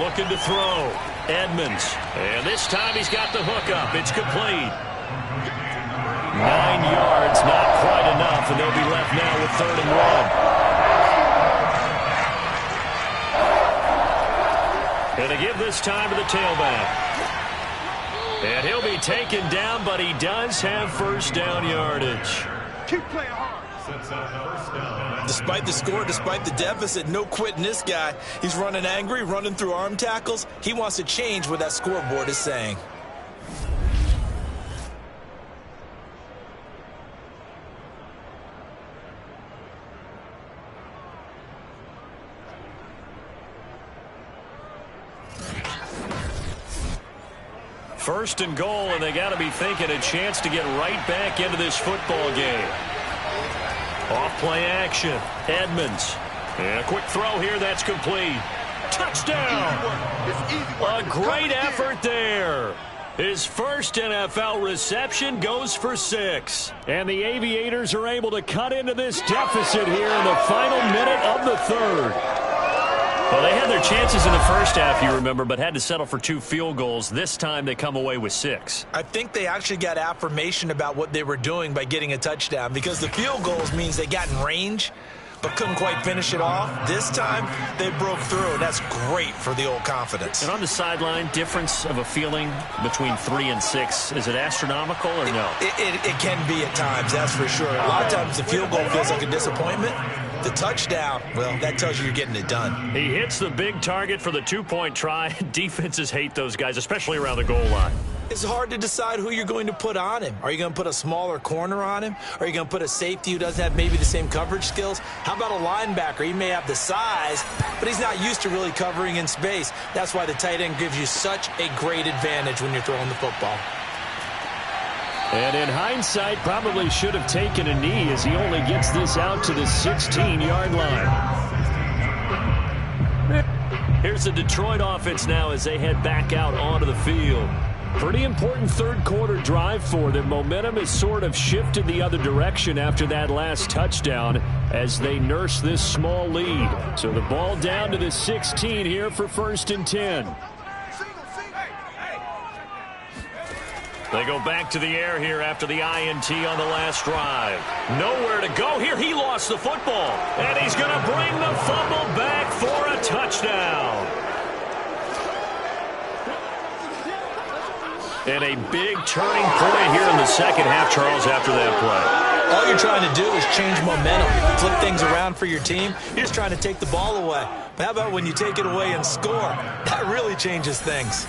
Looking to throw. Edmonds. And this time he's got the hook up. It's complete. 9 yards, not quite enough, and they'll be left now with 3rd and 1. And to give this time to the tailback. And he'll be taken down, but he does have first down yardage. Keep playing hard. Despite the score, despite the deficit, no quitting this guy. He's running angry, running through arm tackles. He wants to change what that scoreboard is saying. First and goal, and they got to be thinking a chance to get right back into this football game. Off play action. Edmonds. And a quick throw here. That's complete. Touchdown. A great effort there. His first NFL reception goes for 6. And the Aviators are able to cut into this deficit here in the final minute of the 3rd. Well, they had their chances in the first half, you remember, but had to settle for 2 field goals. This time they come away with 6. I think they actually got affirmation about what they were doing by getting a touchdown, because the field goals means they got in range but couldn't quite finish it off. This time they broke through, and that's great for the old confidence. And on the sideline, difference of a feeling between 3 and 6, is it astronomical or no? It can be at times, that's for sure. A lot of times the field goal feels like a disappointment. The touchdown, well, that tells you you're getting it done. He hits the big target for the 2-point try. Defenses hate those guys, especially around the goal line. It's hard to decide who you're going to put on him. Are you going to put a smaller corner on him? Are you going to put a safety who doesn't have maybe the same coverage skills? How about a linebacker? He may have the size, but he's not used to really covering in space. That's why the tight end gives you such a great advantage when you're throwing the football. And in hindsight, probably should have taken a knee as he only gets this out to the 16-yard line. Here's the Detroit offense now as they head back out onto the field. Pretty important 3rd quarter drive for them. Momentum has sort of shifted the other direction after that last touchdown as they nurse this small lead. So the ball down to the 16 here for 1st and 10. They go back to the air here after the INT on the last drive. Nowhere to go here. He lost the football. And he's going to bring the fumble back for a touchdown. And a big turning point here in the second half, Charles, after that play. All you're trying to do is change momentum, flip things around for your team. You're just trying to take the ball away. But how about when you take it away and score? That really changes things.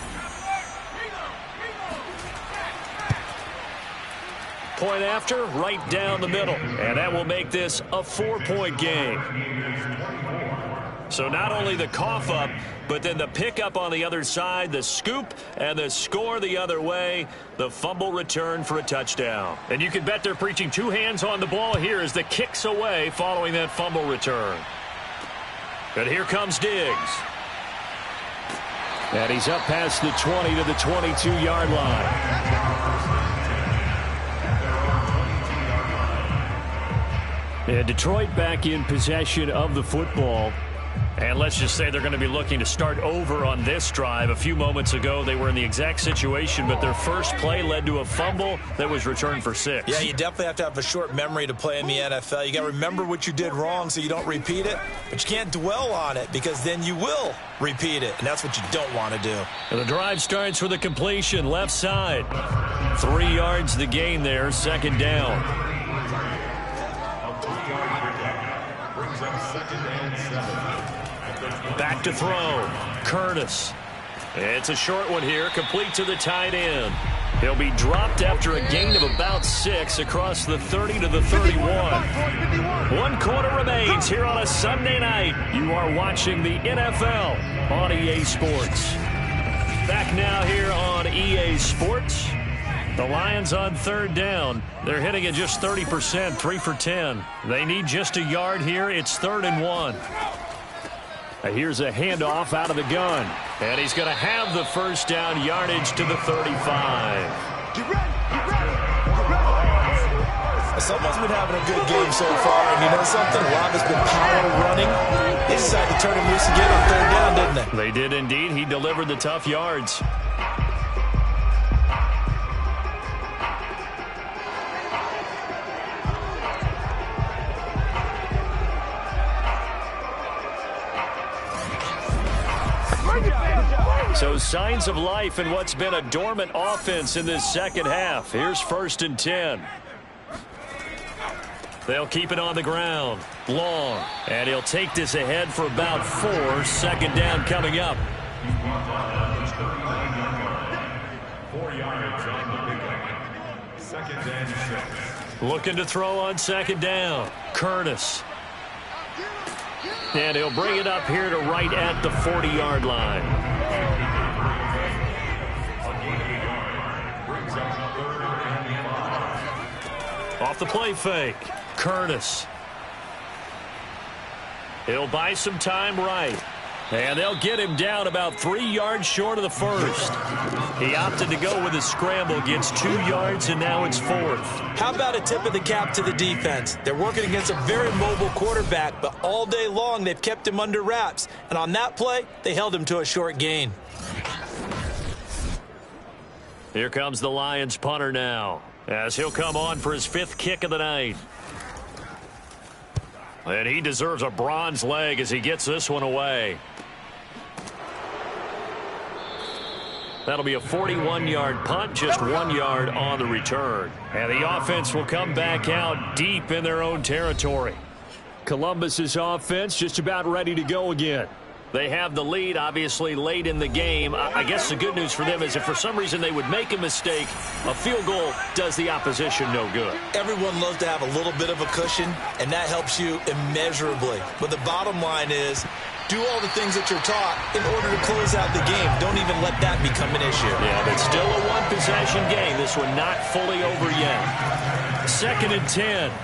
Point after, right down the middle. And that will make this a 4-point game. So not only the cough up, but then the pickup on the other side, the scoop, and the score the other way. The fumble return for a touchdown. And you can bet they're preaching 2 hands on the ball here as the kick's away following that fumble return. And here comes Diggs. And he's up past the 20 to the 22-yard line. And Detroit back in possession of the football. And let's just say they're going to be looking to start over on this drive. A few moments ago, they were in the exact situation, but their first play led to a fumble that was returned for 6. Yeah, you definitely have to have a short memory to play in the NFL. You got to remember what you did wrong so you don't repeat it, but you can't dwell on it because then you will repeat it, and that's what you don't want to do. And the drive starts with a completion, left side. 3 yards the gain there, 2nd down. Back to throw. Curtis. It's a short one here, complete to the tight end. He'll be dropped after a gain of about 6 across the 30 to the 31. 1 quarter remains here on a Sunday night. You are watching the NFL on EA Sports. Back now here on EA Sports. The Lions on 3rd down. They're hitting at just 30%, 3 for 10. They need just a yard here. It's 3rd and 1. Here's a handoff out of the gun. And he's going to have the first down, yardage to the 35. Someone's been having a good game so far, and you know something? A lot has been power running. They decided to turn him loose again on third down, didn't they? They did indeed. He delivered the tough yards. So signs of life in what's been a dormant offense in this second half. Here's 1st and 10. They'll keep it on the ground. Long. And he'll take this ahead for about 4. 2nd down coming up. 4 yards on the pickup. 2nd and 6. Looking to throw on 2nd down. Curtis. And he'll bring it up here to right at the 40-yard line. Off the play fake. Curtis. He'll buy some time right. And they'll get him down about 3 yards short of the first. He opted to go with a scramble, gets 2 yards, and now it's 4th. How about a tip of the cap to the defense? They're working against a very mobile quarterback, but all day long they've kept him under wraps. And on that play, they held him to a short gain. Here comes the Lions punter now, as he'll come on for his 5th kick of the night. And he deserves a bronze leg as he gets this one away. That'll be a 41-yard punt, just 1 yard on the return. And the offense will come back out deep in their own territory. Columbus's offense just about ready to go again. They have the lead, obviously, late in the game. I guess the good news for them is if for some reason they would make a mistake, a field goal does the opposition no good. Everyone loves to have a little bit of a cushion, and that helps you immeasurably. But the bottom line is, do all the things that you're taught in order to close out the game. Don't even let that become an issue. Yeah, but still a one-possession game. This one not fully over yet. 2nd and 10.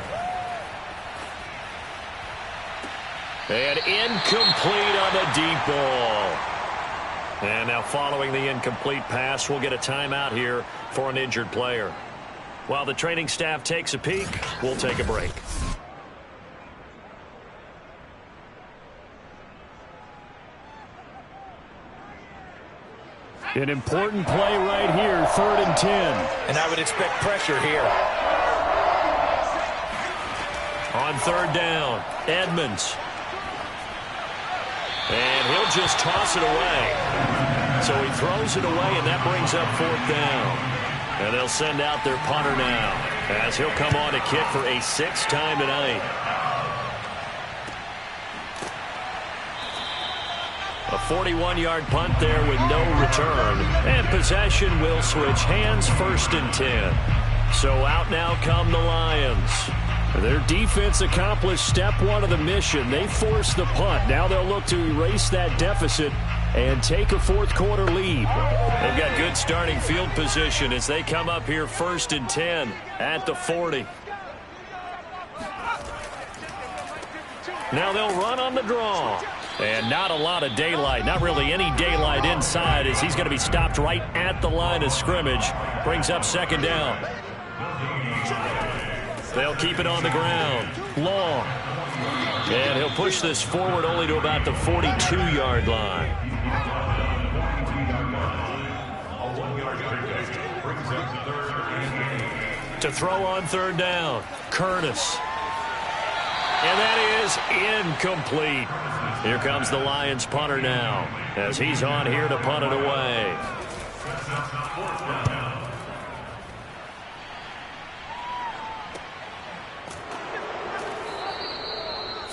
And incomplete on the deep ball. And now following the incomplete pass, we'll get a timeout here for an injured player. While the training staff takes a peek, we'll take a break. An important play right here, 3rd and 10. And I would expect pressure here. On 3rd down, Edmonds. And he'll just toss it away. So he throws it away, and that brings up 4th down. And they'll send out their punter now, as he'll come on to kick for a 6th time tonight. A 41-yard punt there with no return. And possession will switch hands, 1st and 10. So out now come the Lions. Their defense accomplished step 1 of the mission. They forced the punt. Now they'll look to erase that deficit and take a 4th quarter lead. They've got good starting field position as they come up here 1st and 10 at the 40. Now they'll run on the draw. And not a lot of daylight, not really any daylight inside as he's going to be stopped right at the line of scrimmage. Brings up 2nd down. They'll keep it on the ground. Long. And he'll push this forward only to about the 42-yard line. To throw on 3rd down, Curtis. And that is incomplete. Here comes the Lions punter now, as he's on here to punt it away.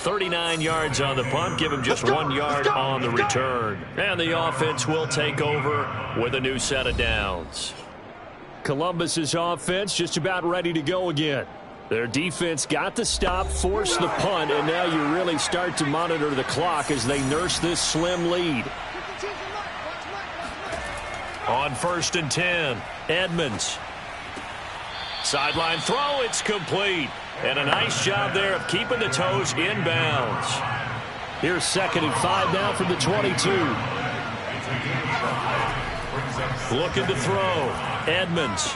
.39 yards on the punt, give him just 1 yard on the return. And the offense will take over with a new set of downs. Columbus's offense just about ready to go again. Their defense got the stop, forced the punt, and now you really start to monitor the clock as they nurse this slim lead. On 1st and 10, Edmonds. Sideline throw, it's complete. And a nice job there of keeping the toes inbounds. Here's 2nd and 5 now from the 22. Looking to throw. Edmonds.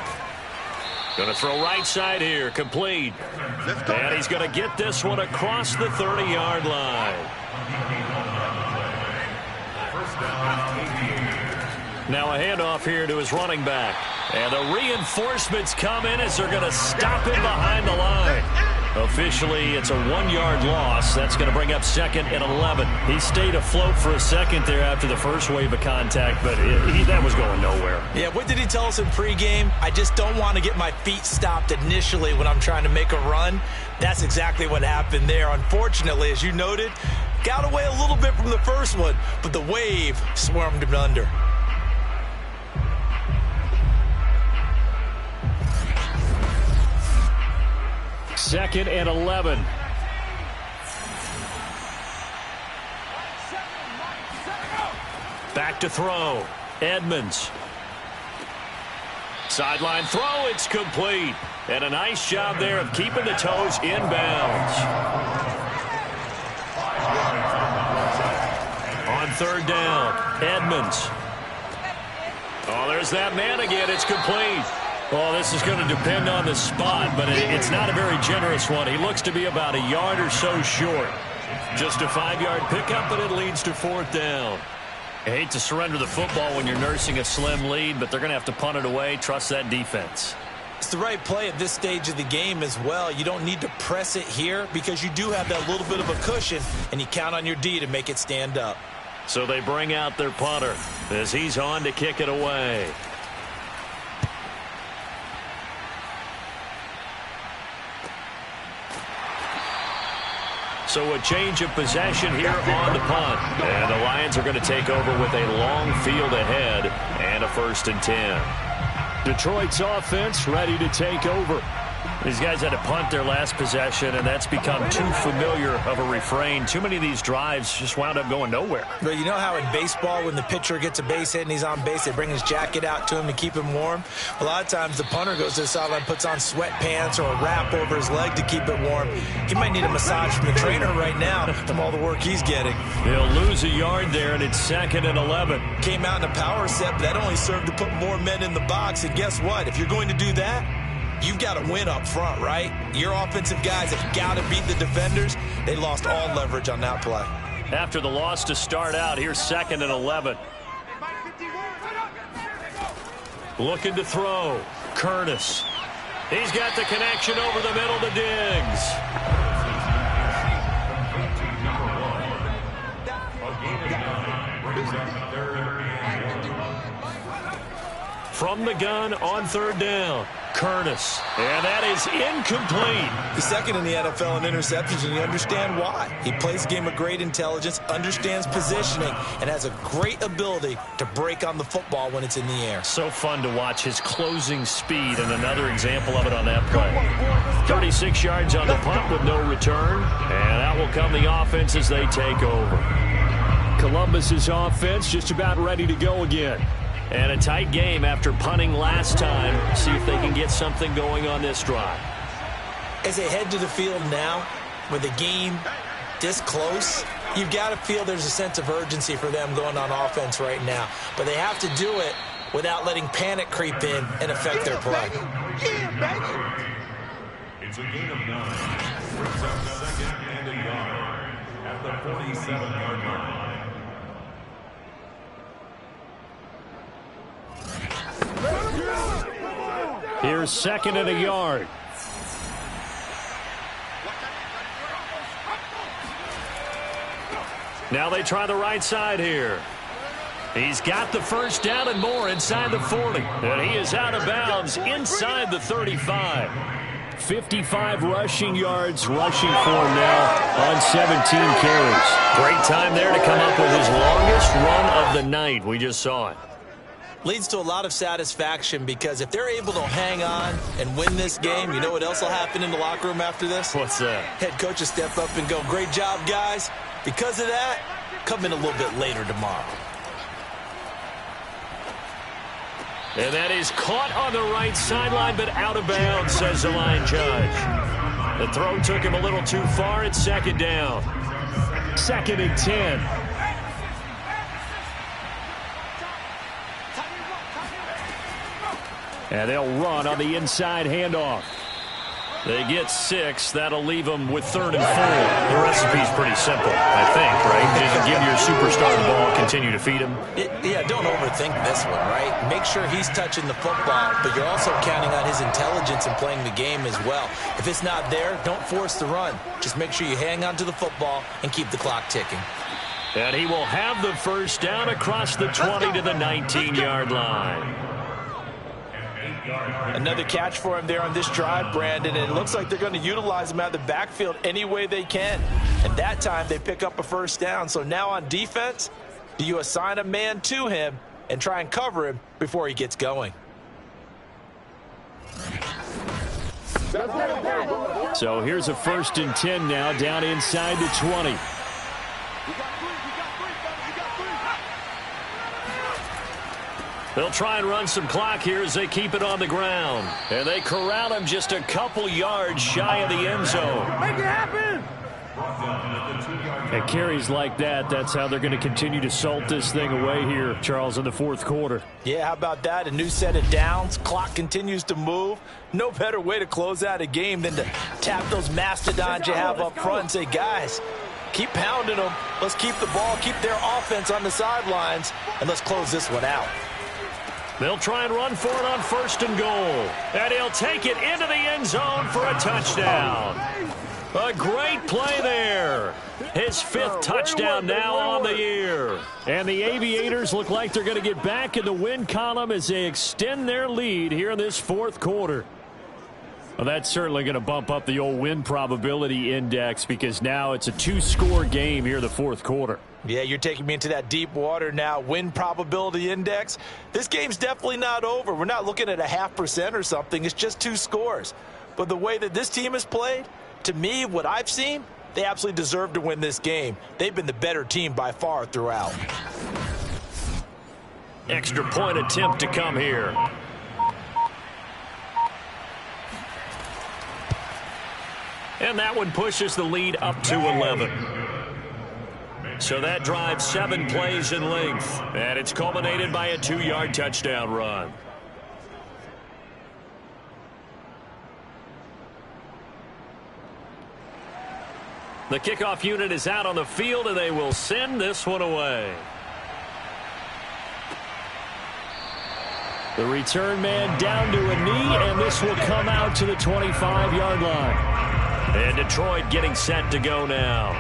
Going to throw right side here. Complete. And he's going to get this one across the 30-yard line. Now a handoff here to his running back. And the reinforcements come in as they're going to stop him behind the line. Officially, it's a 1-yard loss. That's going to bring up 2nd and 11. He stayed afloat for a second there after the first wave of contact, but that was going nowhere. Yeah, what did he tell us in pregame? I just don't want to get my feet stopped initially when I'm trying to make a run. That's exactly what happened there. Unfortunately, as you noted, got away a little bit from the first one, but the wave swarmed him under. Second and 11. Back to throw. Edmonds. Sideline throw. It's complete. And a nice job there of keeping the toes inbounds. On 3rd down, Edmonds. Oh, there's that man again. It's complete. Well, this is going to depend on the spot, but it's not a very generous one. He looks to be about a yard or so short. Just a 5-yard pickup, but it leads to 4th down. I hate to surrender the football when you're nursing a slim lead, but they're going to have to punt it away. Trust that defense. It's the right play at this stage of the game as well. You don't need to press it here because you do have that little bit of a cushion, and you count on your D to make it stand up. So they bring out their punter as he's on to kick it away. So a change of possession here on the punt. And the Lions are going to take over with a long field ahead and a 1st and 10. Detroit's offense ready to take over. These guys had to punt their last possession, and that's become too familiar of a refrain. Too many of these drives just wound up going nowhere. But you know how in baseball, when the pitcher gets a base hit and he's on base, they bring his jacket out to him to keep him warm? A lot of times the punter goes to the sideline, puts on sweatpants or a wrap over his leg to keep it warm. He might need a massage from the trainer right now from all the work he's getting. He'll lose a yard there, and it's 2nd and 11. Came out in a power set, but that only served to put more men in the box. And guess what? If you're going to do that, you've got to win up front, right? Your offensive guys have got to beat the defenders. They lost all leverage on that play. After the loss to start out, here's 2nd and 11. Looking to throw. Curtis. He's got the connection over the middle to Diggs. From the gun on 3rd down. Curtis. And that is incomplete. He's 2nd in the NFL in interceptions, and you understand why. He plays a game of great intelligence, understands positioning, and has a great ability to break on the football when it's in the air. So fun to watch his closing speed, and another example of it on that play. 36 yards on the punt with no return, and out will come the offense as they take over. Columbus's offense just about ready to go again. And a tight game after punting last time. See if they can get something going on this drive. As they head to the field now, with the game this close, you've got to feel there's a sense of urgency for them going on offense right now. But they have to do it without letting panic creep in and affect their play. It's a gain of 9. Brings up 2nd and a yard at the 47-yard line. Here's 2nd and a yard. Now they try the right side here. He's got the 1st down and more inside the 40. And he is out of bounds inside the 35. 55 rushing yards rushing for him now on 17 carries. Great time there to come up with his longest run of the night. We just saw it. Leads to a lot of satisfaction because if they're able to hang on and win this game, you know what else will happen in the locker room after this? What's that? Head coach will step up and go, great job, guys. Because of that, come in a little bit later tomorrow. And that is caught on the right sideline, but out of bounds, says the line judge. The throw took him a little too far. It's 2nd down. 2nd and 10. And they'll run on the inside handoff. They get 6. That'll leave them with 3rd and 4. The recipe's pretty simple, I think, right? Just give your superstar the ball, continue to feed him. Yeah, don't overthink this one, right? Make sure he's touching the football, but you're also counting on his intelligence in playing the game as well. If it's not there, don't force the run. Just make sure you hang on to the football and keep the clock ticking. And he will have the first down across the 20 to the 19-yard line. Another catch for him there on this drive, Brandon, and it looks like they're going to utilize him out of the backfield any way they can. And that time they pick up a first down. So now on defense, do you assign a man to him and try and cover him before he gets going? So here's a 1st and 10 now, down inside the 20. They'll try and run some clock here as they keep it on the ground. And they corral him just a couple yards shy of the end zone. Make it happen! At carries like that, that's how they're going to continue to salt this thing away here, Charles, in the 4th quarter. Yeah, how about that? A new set of downs. Clock continues to move. No better way to close out a game than to tap those mastodons you have up front and say, guys, keep pounding them. Let's keep the ball, keep their offense on the sidelines, and let's close this one out. They'll try and run for it on 1st and goal. And he'll take it into the end zone for a touchdown. A great play there. His 5th touchdown now on the year. And the Aviators look like they're going to get back in the win column as they extend their lead here in this 4th quarter. Well, that's certainly going to bump up the old win probability index because now it's a 2-score game here in the 4th quarter. Yeah, you're taking me into that deep water now. Win probability index. This game's definitely not over. We're not looking at a 0.5% or something. It's just 2 scores. But the way that this team has played, to me, what I've seen, they absolutely deserve to win this game. They've been the better team by far throughout. Extra point attempt to come here. And that one pushes the lead up to 11. So that drives 7 plays in length. And it's culminated by a 2-yard touchdown run. The kickoff unit is out on the field, and they will send this one away. The return man down to a knee, and this will come out to the 25-yard line. And Detroit getting set to go now.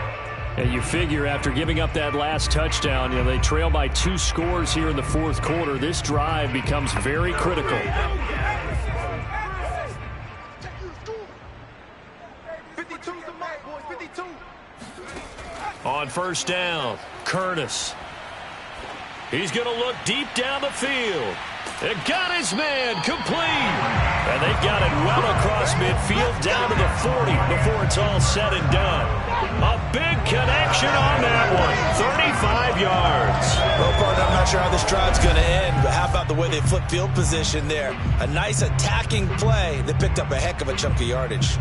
And you figure after giving up that last touchdown, they trail by 2 scores here in the 4th quarter. This drive becomes very critical. 52's the mark, boys. 52. On 1st down, Curtis. He's going to look deep down the field. It got his man complete. And they've got it well across midfield down to the 40 before it's all said and done. A big connection on that one. 35 yards. Well, partner, I'm not sure how this drive's going to end, but how about the way they flip field position there? A nice attacking play that picked up a heck of a chunk of yardage.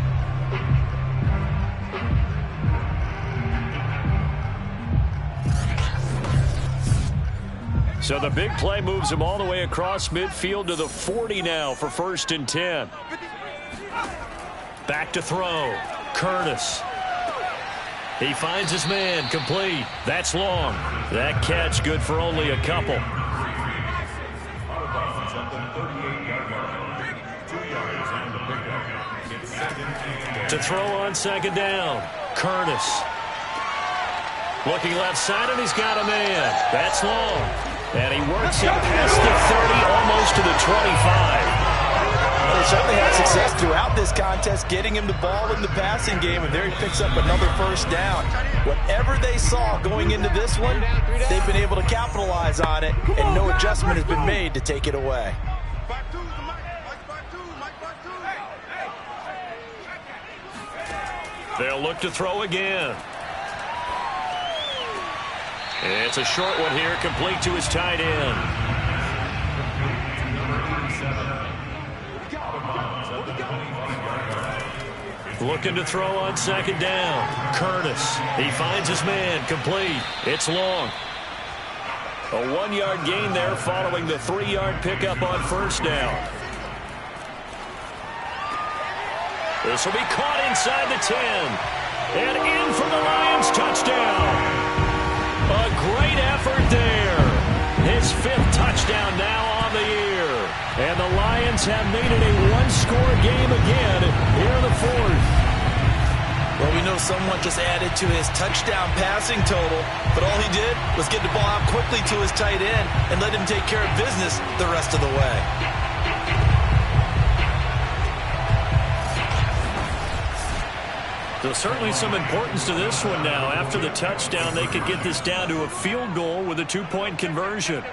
So the big play moves him all the way across midfield to the 40 now for 1st and 10. Back to throw. Curtis. He finds his man complete. That's long. That catch good for only a couple. To throw on 2nd down. Curtis. Looking left side, and he's got a man. That's long. And he works it past the 30, almost to the 25. Well, they certainly had success throughout this contest, getting him the ball in the passing game, and there he picks up another 1st down. Whatever they saw going into this one, they've been able to capitalize on it, and no adjustment has been made to take it away. They'll look to throw again. It's a short one here, complete to his tight end. Looking to throw on 2nd down. Curtis. He finds his man, complete. It's long. A 1-yard gain there following the 3-yard pickup on 1st down. This will be caught inside the 10. And in for the Lions touchdown. A great effort there. His 5th touchdown now on the year. And the Lions have made it a one-score game again here in the 4th. Well, we know someone just added to his touchdown passing total, but all he did was get the ball out quickly to his tight end and let him take care of business the rest of the way. There's certainly some importance to this one now. After the touchdown, they could get this down to a field goal with a 2-point conversion.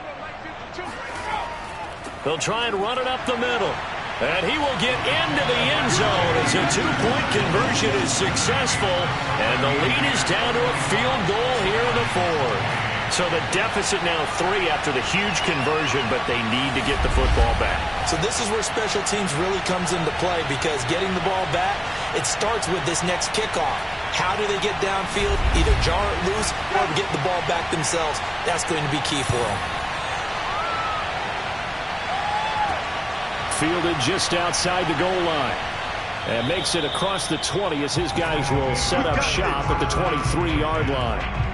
They'll try and run it up the middle. And he will get into the end zone as a 2-point conversion is successful. And the lead is down to a field goal here in the 4th. So the deficit now 3 after the huge conversion, but they need to get the football back. So this is where special teams really comes into play, because getting the ball back, it starts with this next kickoff. How do they get downfield? Either jar it loose or get the ball back themselves. That's going to be key for them. Fielded just outside the goal line. And makes it across the 20 as his guys will set up shop at the 23-yard line.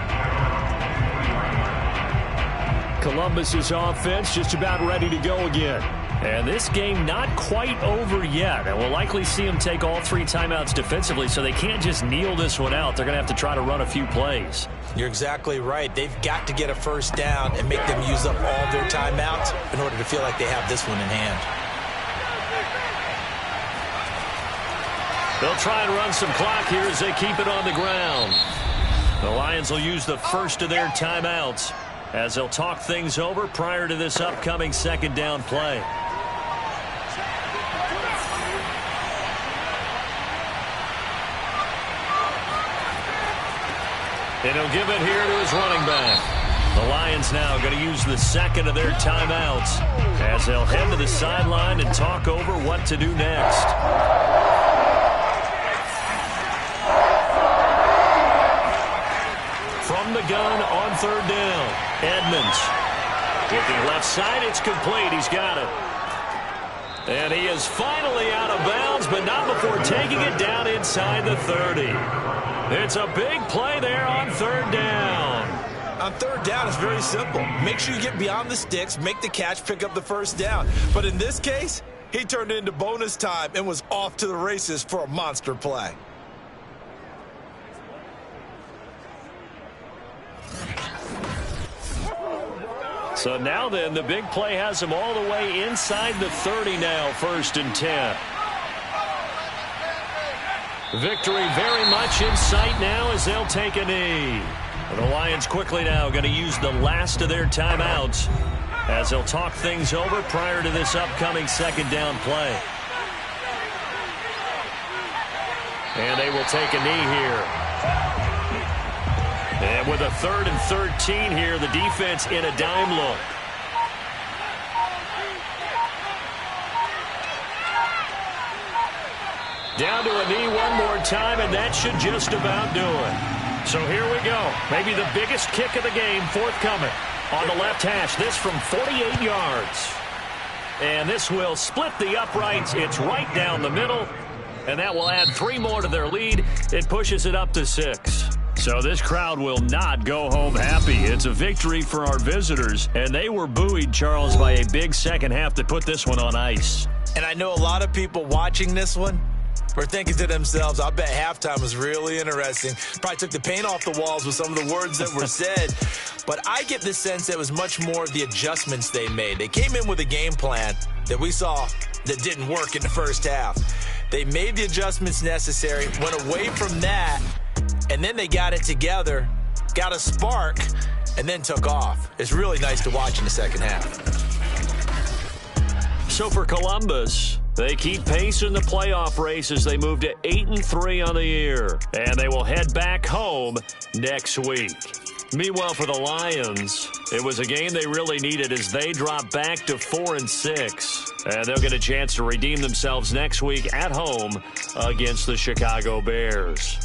Columbus's offense just about ready to go again. And this game not quite over yet. And we'll likely see them take all 3 timeouts defensively, so they can't just kneel this one out. They're going to have to try to run a few plays. You're exactly right. They've got to get a first down and make them use up all their timeouts in order to feel like they have this one in hand. They'll try and run some clock here as they keep it on the ground. The Lions will use the first of their timeouts as they'll talk things over prior to this upcoming 2nd down play. And he'll give it here to his running back. The Lions now going to use the 2nd of their timeouts as they'll head to the sideline and talk over what to do next. From the gun on 3rd down, Edmonds. Looking left side, it's complete. He's got it. And he is finally out of bounds, but not before taking it down inside the 30. It's a big play there on 3rd down. On 3rd down, it's very simple. Make sure you get beyond the sticks, make the catch, pick up the first down. But in this case, he turned it into bonus time and was off to the races for a monster play. So now then, the big play has him all the way inside the 30 now, 1st and 10. Victory very much in sight now as they'll take a knee. And the Lions quickly now going to use the last of their timeouts as they'll talk things over prior to this upcoming 2nd down play. And they will take a knee here. And with a 3rd and 13 here, the defense in a dime look. Down to a knee one more time, and that should just about do it. So here we go. Maybe the biggest kick of the game forthcoming. On the left hash, this from 48 yards. And this will split the uprights. It's right down the middle. And that will add 3 more to their lead. It pushes it up to 6. So this crowd will not go home happy. It's a victory for our visitors. And they were buoyed, Charles, by a big second half that put this one on ice. And I know a lot of people watching this one were thinking to themselves, I bet halftime was really interesting. Probably took the paint off the walls with some of the words that were said. But I get the sense that it was much more of the adjustments they made. They came in with a game plan that we saw that didn't work in the first half. They made the adjustments necessary, went away from that, and then they got it together, got a spark, and then took off. It's really nice to watch in the second half. So for Columbus, they keep pace in the playoff race as they move to 8-3 on the year. And they will head back home next week. Meanwhile, for the Lions, it was a game they really needed as they drop back to 4-6. And they'll get a chance to redeem themselves next week at home against the Chicago Bears.